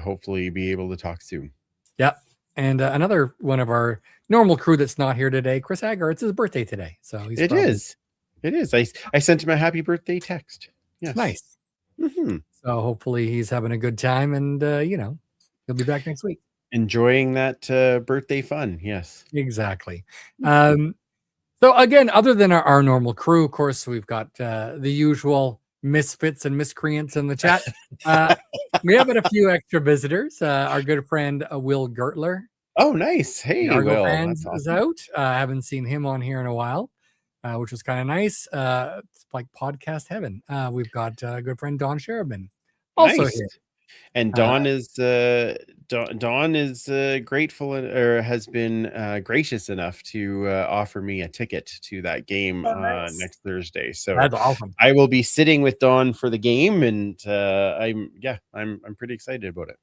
hopefully be able to talk soon. Yep. And another one of our normal crew that's not here today, Chris Agar, it's his birthday today. So he's It is. I sent him a happy birthday text. Yes. nice. Mm-hmm. So hopefully he's having a good time, and he'll be back next week. Enjoying that birthday fun. Yes. Exactly. So again, other than our normal crew, of course, we've got the usual misfits and miscreants in the chat. We have had a few extra visitors. Our good friend Will Gertler, Oh, nice. Hey, Argo Will. fans, That's is awesome. out. I haven't seen him on here in a while, which was kind of nice. It's like podcast heaven. We've got good friend Don Sherman also Nice. here. And Dawn is grateful or has been gracious enough to offer me a ticket to that game Oh, nice. next Thursday. So That's awesome. I will be sitting with Dawn for the game, and I'm pretty excited about it.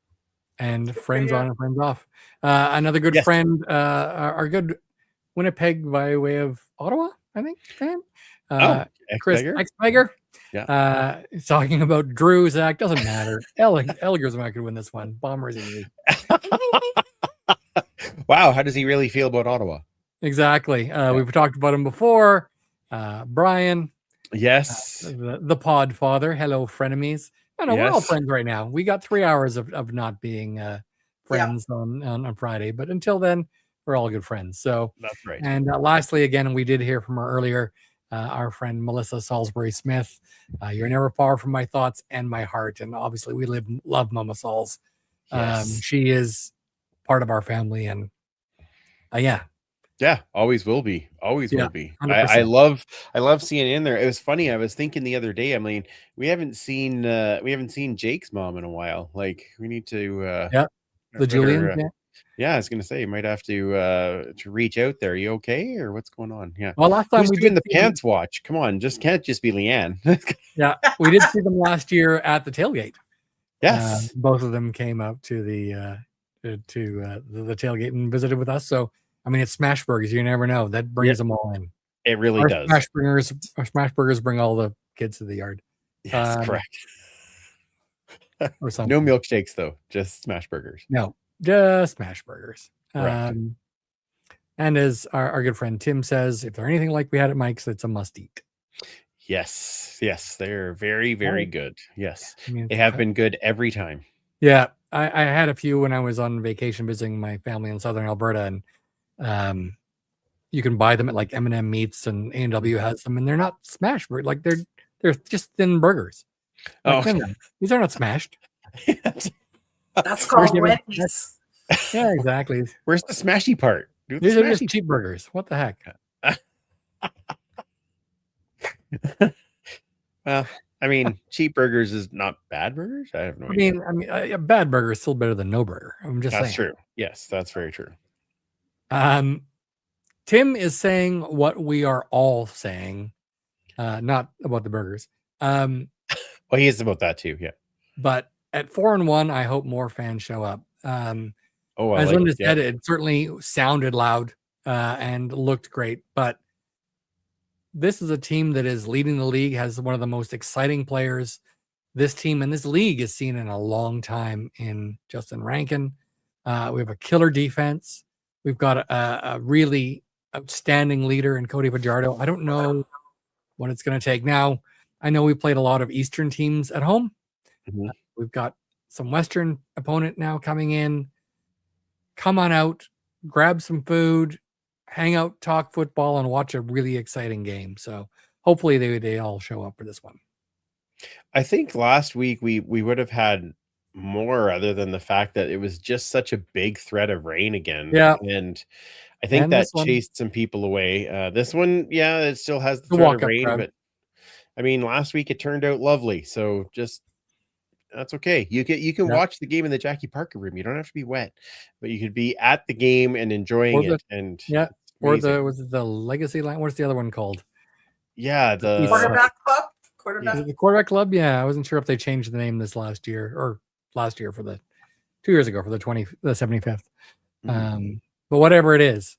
And friends on and friends off. Another good Yes. friend, our good Winnipeg by way of Ottawa, I think. fan. Chris X-Beggar? X-Beggar. Yeah. Talking about Drew, Zach, doesn't matter. Elgar's not going to win this one. Bombers easy. Wow, how does he really feel about Ottawa? Exactly. We've talked about him before. Brian, Yes. the pod father. Hello, frenemies. I know we're all Yes. friends right now. We got 3 hours of not being friends on Friday, but until then, we're all good friends. So, That's right. and lastly, again, we did hear from her earlier, our friend Melissa Salisbury Smith. You're never far from my thoughts and my heart, and obviously, we love Mama Sols. Yes. She is part of our family, and yeah. Yeah, always will be. Always Yeah, will be. 100%. I love seeing it in there. It was funny. I was thinking the other day, I mean, we haven't seen Jake's mom in a while. Like, we need to Yeah, the Julian. better, Yeah. yeah, I was gonna say, you might have to reach out there. You okay, or what's going on? Yeah. Well, last time Who's we doing did the pants watch? Come on, can't just be Leanne. Yeah, we did see them last year at the tailgate. Yes. Both of them came out to the the tailgate and visited with us. So I mean, it's smash burgers. You never know. That brings them all in. It really does. Our smash burgers bring all the kids to the yard. Yes, correct. Or something. No milkshakes though, just smash burgers. No, just smash burgers. Correct. And as our good friend Tim says, if they're anything like we had at Mike's, it's a must eat. Yes, they're very, very good. Yes, I mean, they have been good every time. Yeah, I had a few when I was on vacation visiting my family in southern Alberta, and you can buy them at like M&M Meats and A&W has them, and they're not smash burgers. Like they're just thin burgers. Like, these are not smashed. That's called Wendy's. Yeah, exactly. Where's the smashy part? These are just cheap burgers. What the heck? Well, I mean, cheap burgers is not bad burgers. I have no idea. I mean, a bad burger is still better than no burger. I'm just saying. That's true. Yes, that's very true. Tim is saying what we are all saying, not about the burgers. Well, he is about that too. Yeah. But at 4-1, I hope more fans show up. As Linda said, it certainly sounded loud and looked great. But this is a team that is leading the league, has one of the most exciting players this team and this league has seen in a long time in Justin Rankin. We have a killer defense. We've got a really outstanding leader in Cody Fajardo. I don't know what it's going to take. Now, I know we played a lot of Eastern teams at home. Mm-hmm. We've got some Western opponent now coming in. Come on out, grab some food, hang out, talk football, and watch a really exciting game. So hopefully they all show up for this one. I think last week we would have had more, other than the fact that it was just such a big threat of rain again. Yeah. And I think that chased some people away. This one, yeah, it still has the threat of rain, but I mean, last week it turned out lovely. So just that's okay. You can watch the game in the Jackie Parker room. You don't have to be wet, but you could be at the game and enjoying it. And or was it the Legacy line? What's the other one called? Yeah, the Quarterback Club. The Quarterback Club. Yeah, I wasn't sure if they changed the name this last year or last year for the 2 years ago for the 75th. Mm-hmm. But whatever it is,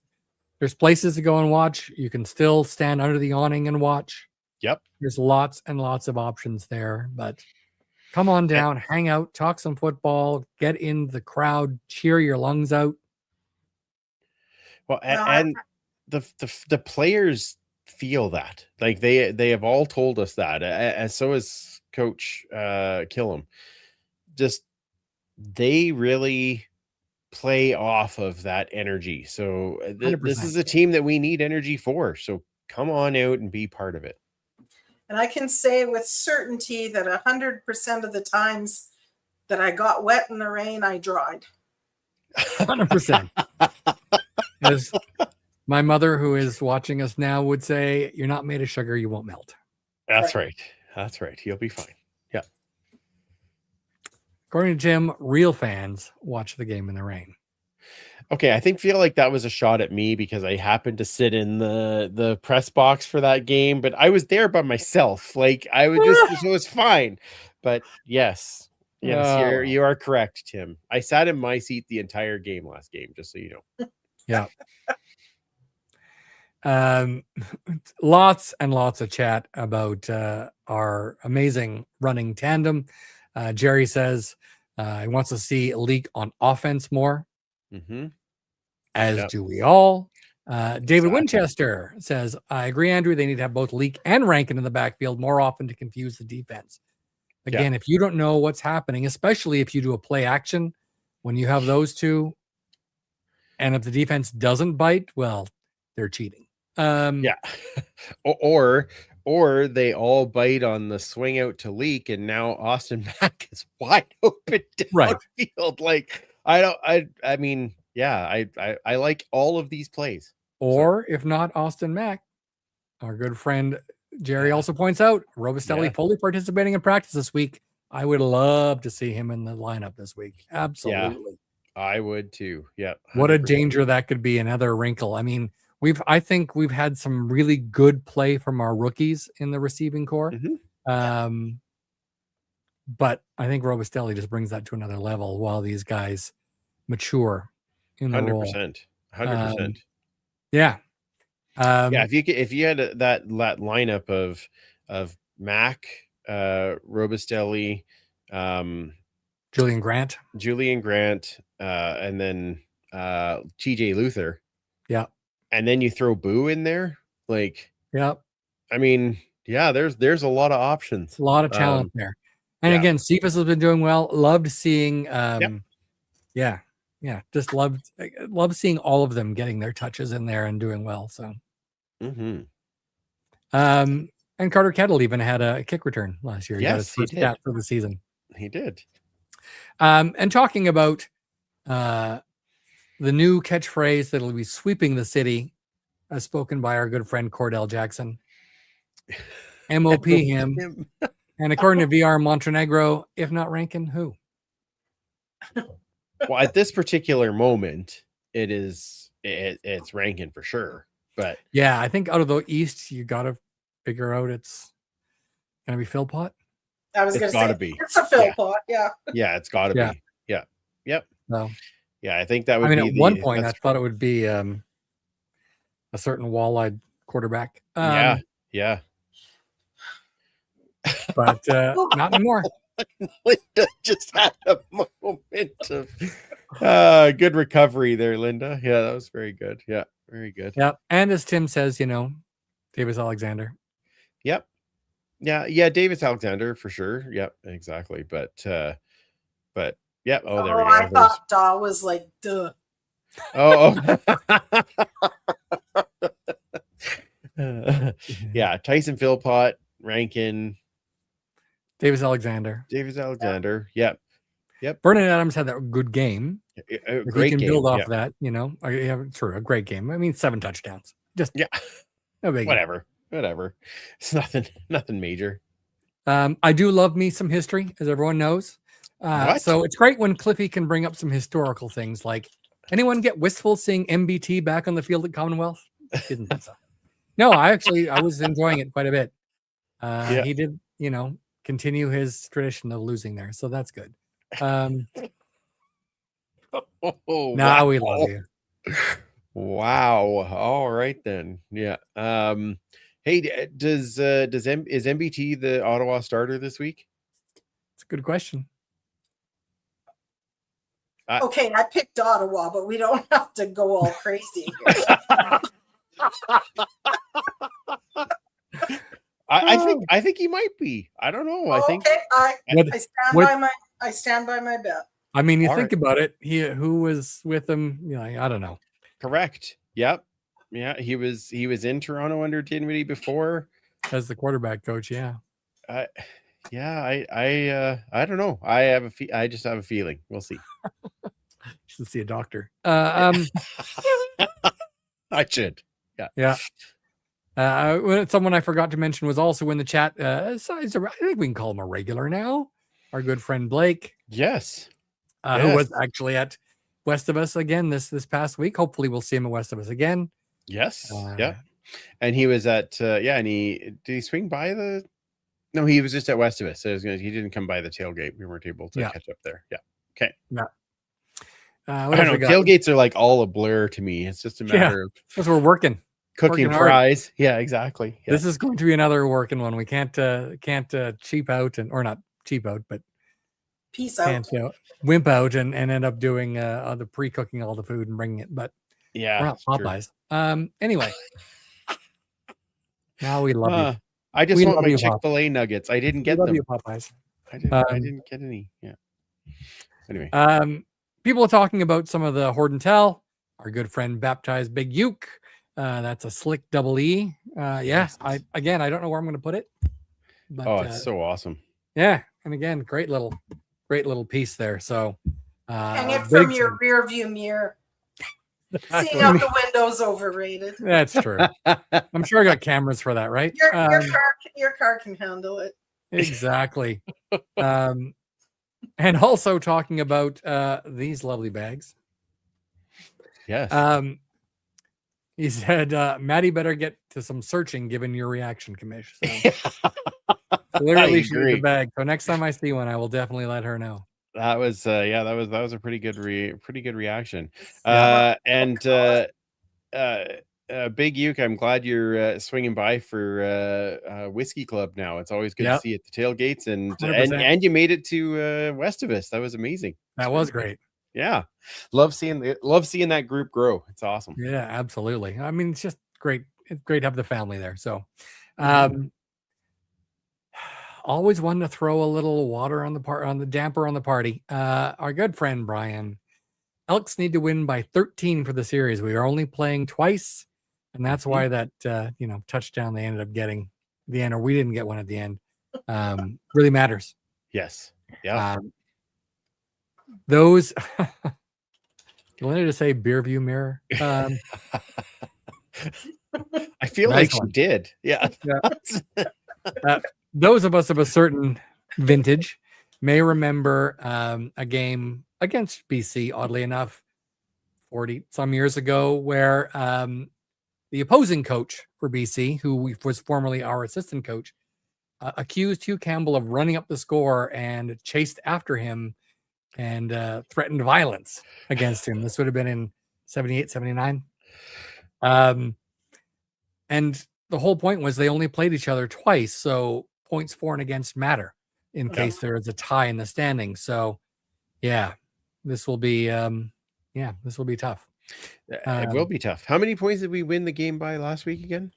there's places to go and watch. You can still stand under the awning and watch. Yep. There's lots and lots of options there, but come on down, hang out, talk some football, get in the crowd, cheer your lungs out. Well, and the players feel that, like they have all told us that, and so is Coach Killam. Just they really play off of that energy. So this is a team that we need energy for. So come on out and be part of it. And I can say with certainty that 100% of the times that I got wet in the rain, I dried. 100%. As my mother, who is watching us now, would say, "You're not made of sugar; you won't melt." That's right. That's right. You'll be fine. Yeah. According to Jim, real fans watch the game in the rain. Okay, I feel like that was a shot at me because I happened to sit in the press box for that game, but I was there by myself. Like I would just, so it was fine. But yes, you are correct, Tim. I sat in my seat the entire game last game, just so you know. Yeah. Lots and lots of chat about our amazing running tandem. Jerry says he wants to see Leak on offense more. Mm-hmm. As do we all. David Winchester says, I agree, Andrew. They need to have both Leak and Rankin in the backfield more often to confuse the defense. Again, if you don't know what's happening, especially if you do a play action, when you have those two, and if the defense doesn't bite, well, they're cheating. Or they all bite on the swing out to Leak, and now Austin Mack is wide open downfield. Like I mean, I like all of these plays. Or if not Austin Mack, our good friend Jerry also points out Robustelli fully participating in practice this week. I would love to see him in the lineup this week. Absolutely. Yeah, I would too. Yeah. 100%. What a danger that could be. Another wrinkle. I mean, I think we've had some really good play from our rookies in the receiving corps. Mm-hmm. But I think Robustelli just brings that to another level while these guys mature in the role. 100%. Yeah. Yeah, if you had that lineup of Mac, Robustelli, Julian Grant, and then TJ Luther. Yeah. And then you throw Boo in there, like, yeah, I mean, yeah, there's a lot of options. a lot of talent there. And again, Cephas has been doing well. Loved seeing just loved seeing all of them getting their touches in there and doing well. So and Carter Kettle even had a kick return last year. He got his first stat for the season. He did. And talking about the new catchphrase that'll be sweeping the city, as spoken by our good friend Cordell Jackson. MOP him. And according to VR Montenegro, if not Rankin, who? Well, at this particular moment, it's Rankin for sure. But yeah, I think out of the East, you got to figure out it's going to be Philpott. I was going to say, it's a Philpott. Yeah. Yeah, it's got to be. Yeah. Yep. No. Yeah, I think that would be at one point, I thought it would be a certain wall-eyed quarterback. Yeah. But not anymore. Linda just had a moment of good recovery there, Linda. Yeah, that was very good. Yeah, very good. Yeah, and as Tim says, Davis Alexander. Yep. Yeah, Davis Alexander for sure. Yep, exactly. But yeah. Oh, there we go. I thought Daw was like, duh. Oh. Yeah, Tyson Philpott, Rankin, Davis Alexander. Yep. Vernon Adams had that good game. Great game. Build off that, true, a great game. I mean, 7 touchdowns. Just no big. Whatever. It's nothing major. I do love me some history, as everyone knows. So it's great when Cliffy can bring up some historical things. Like, anyone get wistful seeing MBT back on the field at Commonwealth? Didn't think so. No, I was enjoying it quite a bit. He did, continue his tradition of losing there, so that's good. Now we love you. Wow. All right then. Yeah. Hey, is MBT the Ottawa starter this week? It's a good question. Okay, I picked Ottawa, but we don't have to go all crazy here. I think he might be. I don't know. I think I stand by my bet. I mean, you think about it. Who was with him? I don't know. Correct. Yep. Yeah, he was in Toronto under Dinwiddie before as the quarterback coach. Yeah. I don't know. I just have a feeling. We'll see. Should see a doctor. I should. Yeah. Someone I forgot to mention was also in the chat. I think we can call him a regular now. Our good friend Blake. Yes. Who was actually at West of Us again this past week. Hopefully we'll see him at West of Us again. Yes. Yeah. And he was at and did he swing by the? No, he was just at West of Us. So he didn't come by the tailgate. We weren't able to catch up there. Yeah. Okay. Yeah. I don't know. Tailgates are like all a blur to me. It's just a matter of because we're working. Cooking fries. Hard. Yeah, exactly. Yeah. This is going to be another working one. We can't cheap out or not cheap out, but peace out. Wimp out and end up doing the pre-cooking all the food and bringing it. But yeah, we're not Popeyes. Anyway, now we love you. I just want my Chick-fil-A nuggets. I didn't get them. You, Popeyes. I didn't get any. Yeah. Anyway, people are talking about some of the Horde and Tell. Our good friend Baptized Big Uke. That's a slick double E. Yes. I don't know where I'm going to put it. But, it's so awesome. Yeah, and again, great little piece there. So hang it from your rear view mirror. Seeing out the window's overrated. That's true. I'm sure I got cameras for that, right? Your car can handle it. Exactly. And also talking about these lovely bags. Yes. He said, Maddie better get to some searching given your reaction, Commish. So, literally, she's the bag. So next time I see one, I will definitely let her know. That was that was a pretty good reaction. Yeah. And Big Uke, I'm glad you're swinging by for Whiskey Club now. It's always good to Yep. see you at the tailgates, and 100%. you made it to west of us. That was amazing. That was great. Yeah, love seeing that group grow. It's awesome. Yeah, absolutely. I mean, it's just great. It's great to have the family there. So, Mhm. always wanted to throw a little water on the damper on the party. Our good friend Brian, Elks need to win by 13 for the series. We are only playing twice, and that's why that touchdown they ended up getting at the end, or we didn't get one at the end. Really matters. Yes. Yeah. Those you wanted to say beer view mirror. I feel Nice like she one. did. Yeah. Those of us of a certain vintage may remember a game against BC, oddly enough, 40 some years ago, where the opposing coach for BC, who was formerly our assistant coach, accused Hugh Campbell of running up the score and chased after him and threatened violence against him. This would have been in 78, 79. And the whole point was they only played each other twice, so points for and against matter in case there is a tie in the standings. So, yeah, this will be tough. It will be tough. How many points did we win the game by last week again?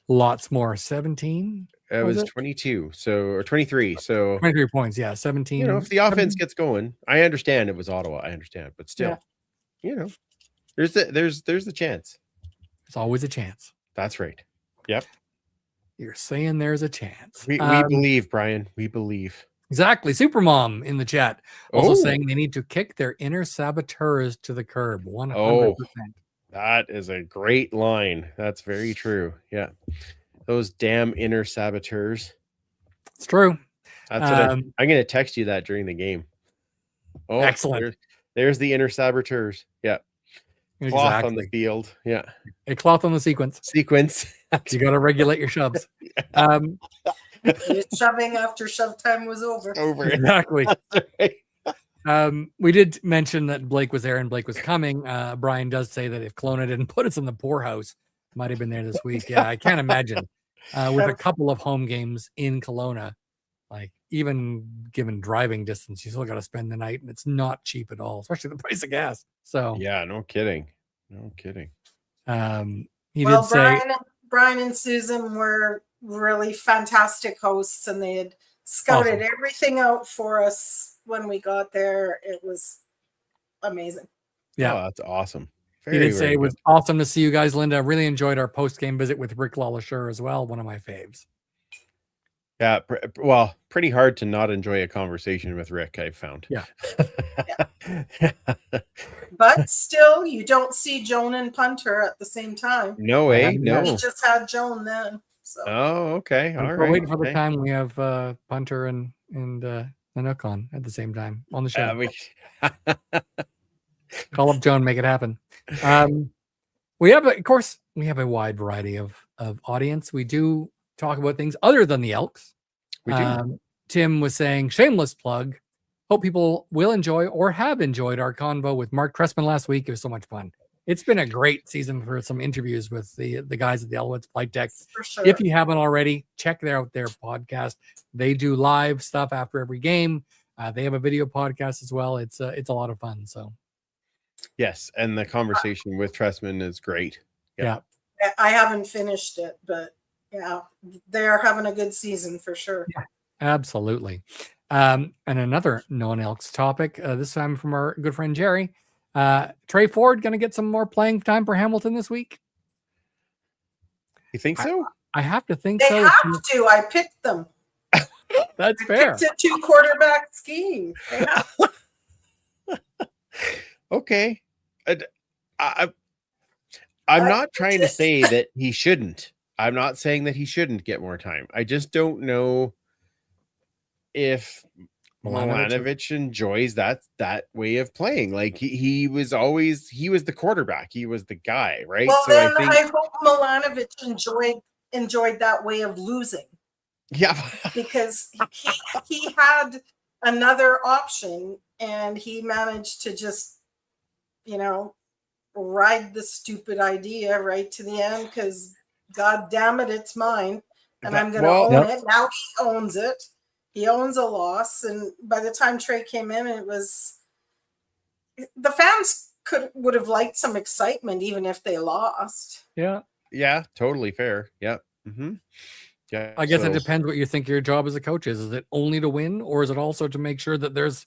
Lots more. 17. It was 22, or 23. So 23 points. Yeah, 17. if the offense gets going, I understand it was Ottawa. I understand, but still, there's the chance. There's always a chance. That's right. Yep. You're saying there's a chance. We believe, Brian. We believe. Exactly. Supermom in the chat also saying they need to kick their inner saboteurs to the curb. 100%. That is a great line. That's very true. Yeah. Those damn inner saboteurs. It's true. That's what I'm going to text you that during the game. Oh, excellent. There's the inner saboteurs. Yeah. Cloth on the field. Yeah. A cloth on the sequence. You got to regulate your shoves. You're shoving after shove time was over. Exactly. We did mention that Blake was there and Blake was coming. Brian does say that if Kelowna didn't put us in the poorhouse, might have been there this week. Yeah, I can't imagine. With a couple of home games in Kelowna, like even given driving distance, you still got to spend the night, and it's not cheap at all, especially the price of gas. So yeah, no kidding. He did say Brian and Susan were really fantastic hosts, and they had scouted everything out for us when we got there. It was amazing. Yeah, that's awesome. He did say it was awesome to see you guys, Linda. Really enjoyed our post-game visit with Rick Lalashur as well. One of my faves. Yeah, well, pretty hard to not enjoy a conversation with Rick, I've found. Yeah. But still, you don't see Joan and Punter at the same time. No way. No. We just had Joan then. So. Oh, okay. All right. We're waiting for the time we have Punter and Nanook on at the same time on the show. Call up Joan, make it happen. We have, of course, a wide variety of audience. We do talk about things other than the Elks. We do. Tim was saying, shameless plug. Hope people will enjoy or have enjoyed our convo with Mark Tressman last week. It was so much fun. It's been a great season for some interviews with the guys at the Elwoods Flight Deck. For sure. If you haven't already, check out their podcast. They do live stuff after every game. They have a video podcast as well. It's a lot of fun. So, yes, and the conversation with Tressman is great. Yeah. I haven't finished it, but yeah, they're having a good season for sure. Yeah, absolutely. And another non-Elks topic, this time from our good friend Jerry. Trey Ford going to get some more playing time for Hamilton this week? You think so? I have to think they so. They have to. I picked them. That's fair. It's a 2-quarterback scheme. Okay. I'm not trying to say that he shouldn't. I'm not saying that he shouldn't get more time. I just don't know if Milanovic enjoys that way of playing. Like he was the quarterback. He was the guy, right? Well, so then I hope Milanovic enjoyed that way of losing. Yeah. Because he had another option, and he managed to just, ride the stupid idea right to the end, because God damn it, it's mine, and I'm going to own it. Now he owns it. He owns a loss, and by the time Trey came in, the fans would have liked some excitement even if they lost. Yeah, totally fair. Yeah. Mm-hmm. Yeah, I guess it depends what you think your job as a coach is. Is it only to win, or is it also to make sure that there's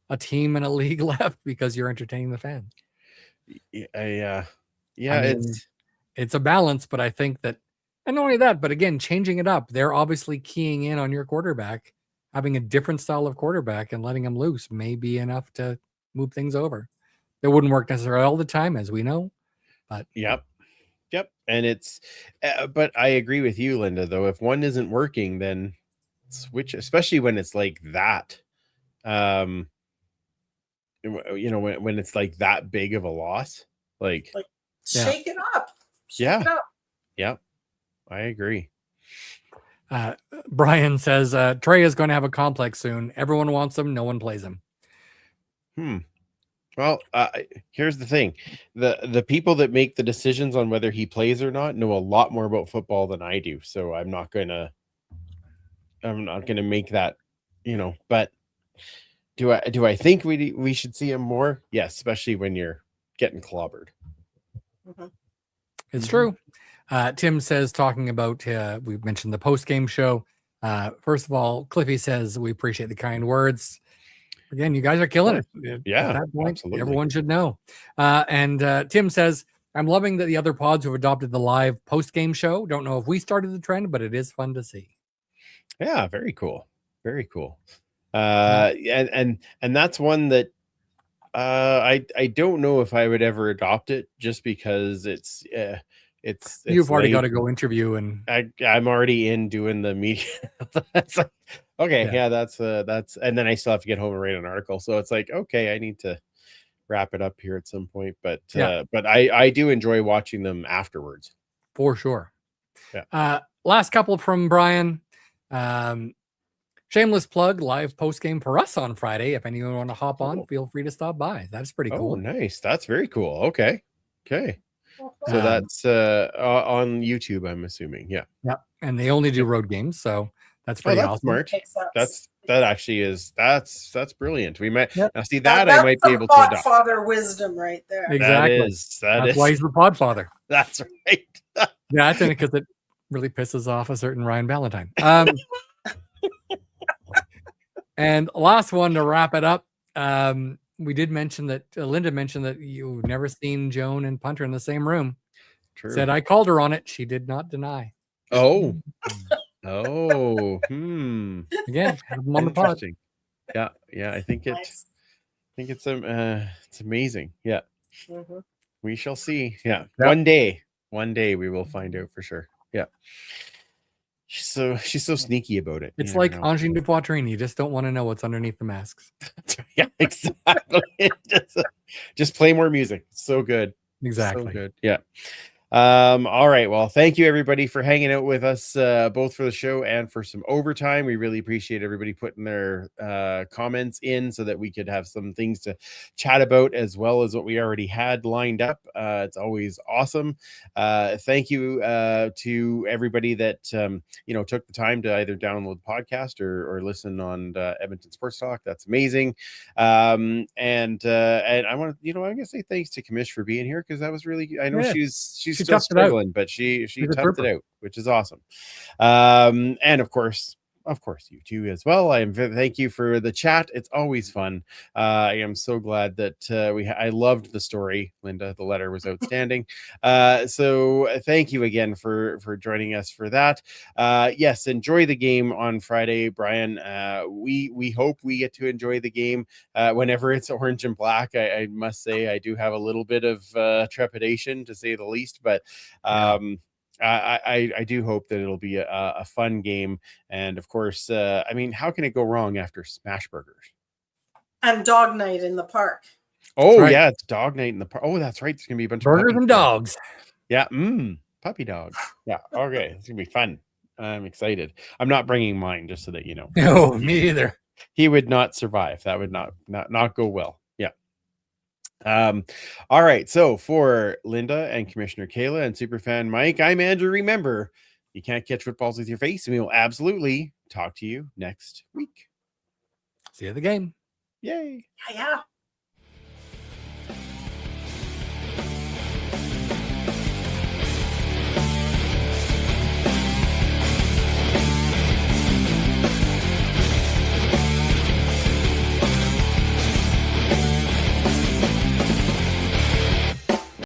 a team and a league left because you're entertaining the fans? Yeah, I mean, it's a balance, but I think that, and not only that, but again, changing it up. They're obviously keying in on your quarterback. Having a different style of quarterback and letting him loose may be enough to move things over. It wouldn't work necessarily all the time, as we know, but Yep. And but I agree with you, Linda, though. If one isn't working, then switch, especially when it's like that. When it's like that big of a loss, like shake it up. Shake it up. Yeah, I agree. Brian says Trey is going to have a complex soon. Everyone wants him. No one plays him. Well, here's the thing. The people that make the decisions on whether he plays or not know a lot more about football than I do. So I'm not gonna make that, but do I think we should see him more? Yes, especially when you're getting clobbered. Mm-hmm. It's true. Tim says, talking about, we mentioned the post-game show. First of all, Cliffy says, we appreciate the kind words. Again, you guys are killing it. Yeah, at that point, absolutely. Everyone should know. And Tim says, I'm loving that the other pods have adopted the live post-game show. Don't know if we started the trend, but it is fun to see. Yeah, very cool. Very cool. And that's one that I don't know if I would ever adopt it, just because it's you've already got to go interview, and I'm already in doing the media. That's like, okay, yeah, that's and then I still have to get home and write an article, so it's like, okay, I need to wrap it up here at some point, but I do enjoy watching them afterwards, for sure. Last couple from Brian. Shameless plug, live post game for us on Friday. If anyone want to hop on, feel free to stop by. That's pretty cool. Oh, nice. That's very cool. Okay. So that's on YouTube, I'm assuming. Yeah. And they only do road games, so that's pretty awesome. Smart. That actually is that's brilliant. We might now see that I might be able to adopt. Father wisdom right there. Exactly. That's why he's the podfather. That's right. That's in it because it really pisses off a certain Ryan Valentine. And last one to wrap it up. We did mention that Linda mentioned that you've never seen Joan and Punter in the same room. True. Said I called her on it. She did not deny. Oh. Again, have them on the pod. Yeah. I think it's amazing. Yeah. Mm-hmm. We shall see. Yeah. One day we will find out for sure. Yeah. She's so sneaky about it. It's like Angine de Poitrine. You just don't want to know what's underneath the masks. Yeah, exactly. just play more music. It's so good. Exactly. So good. Yeah. All right. Well, thank you everybody for hanging out with us, both for the show and for some overtime. We really appreciate everybody putting their comments in so that we could have some things to chat about, as well as what we already had lined up. It's always awesome. Thank you to everybody that took the time to either download the podcast or listen on Edmonton Sports Talk. That's amazing. And I want to, I'm gonna say thanks to Kamish for being here, because that was really, I know she's still struggling, but she toughed it out, which is awesome. And of course you too as well. Thank you for the chat. It's always fun. I am so glad that I loved the story, Linda. The letter was outstanding. So thank you again for joining us for that. Yes, enjoy the game on Friday, Brian. We hope we get to enjoy the game whenever it's orange and black. I must say I do have a little bit of trepidation, to say the least, but I do hope that it'll be a fun game. And of course, how can it go wrong after smash burgers and dog night in the park? Oh, right. Yeah, it's dog night in the park. Oh, that's right. There's gonna be a bunch burgers of and dogs. Yeah, puppy dogs. Yeah, okay, it's gonna be fun. I'm excited. I'm not bringing mine, just so that you know. No, me either. He would not survive. That would not go well. Yeah. All right. So for Linda and Commissioner Kayla and Superfan Mike, I'm Andrew. Remember, you can't catch footballs with your face, and we will absolutely talk to you next week. See you at the game. Yeah, Yay. yeah.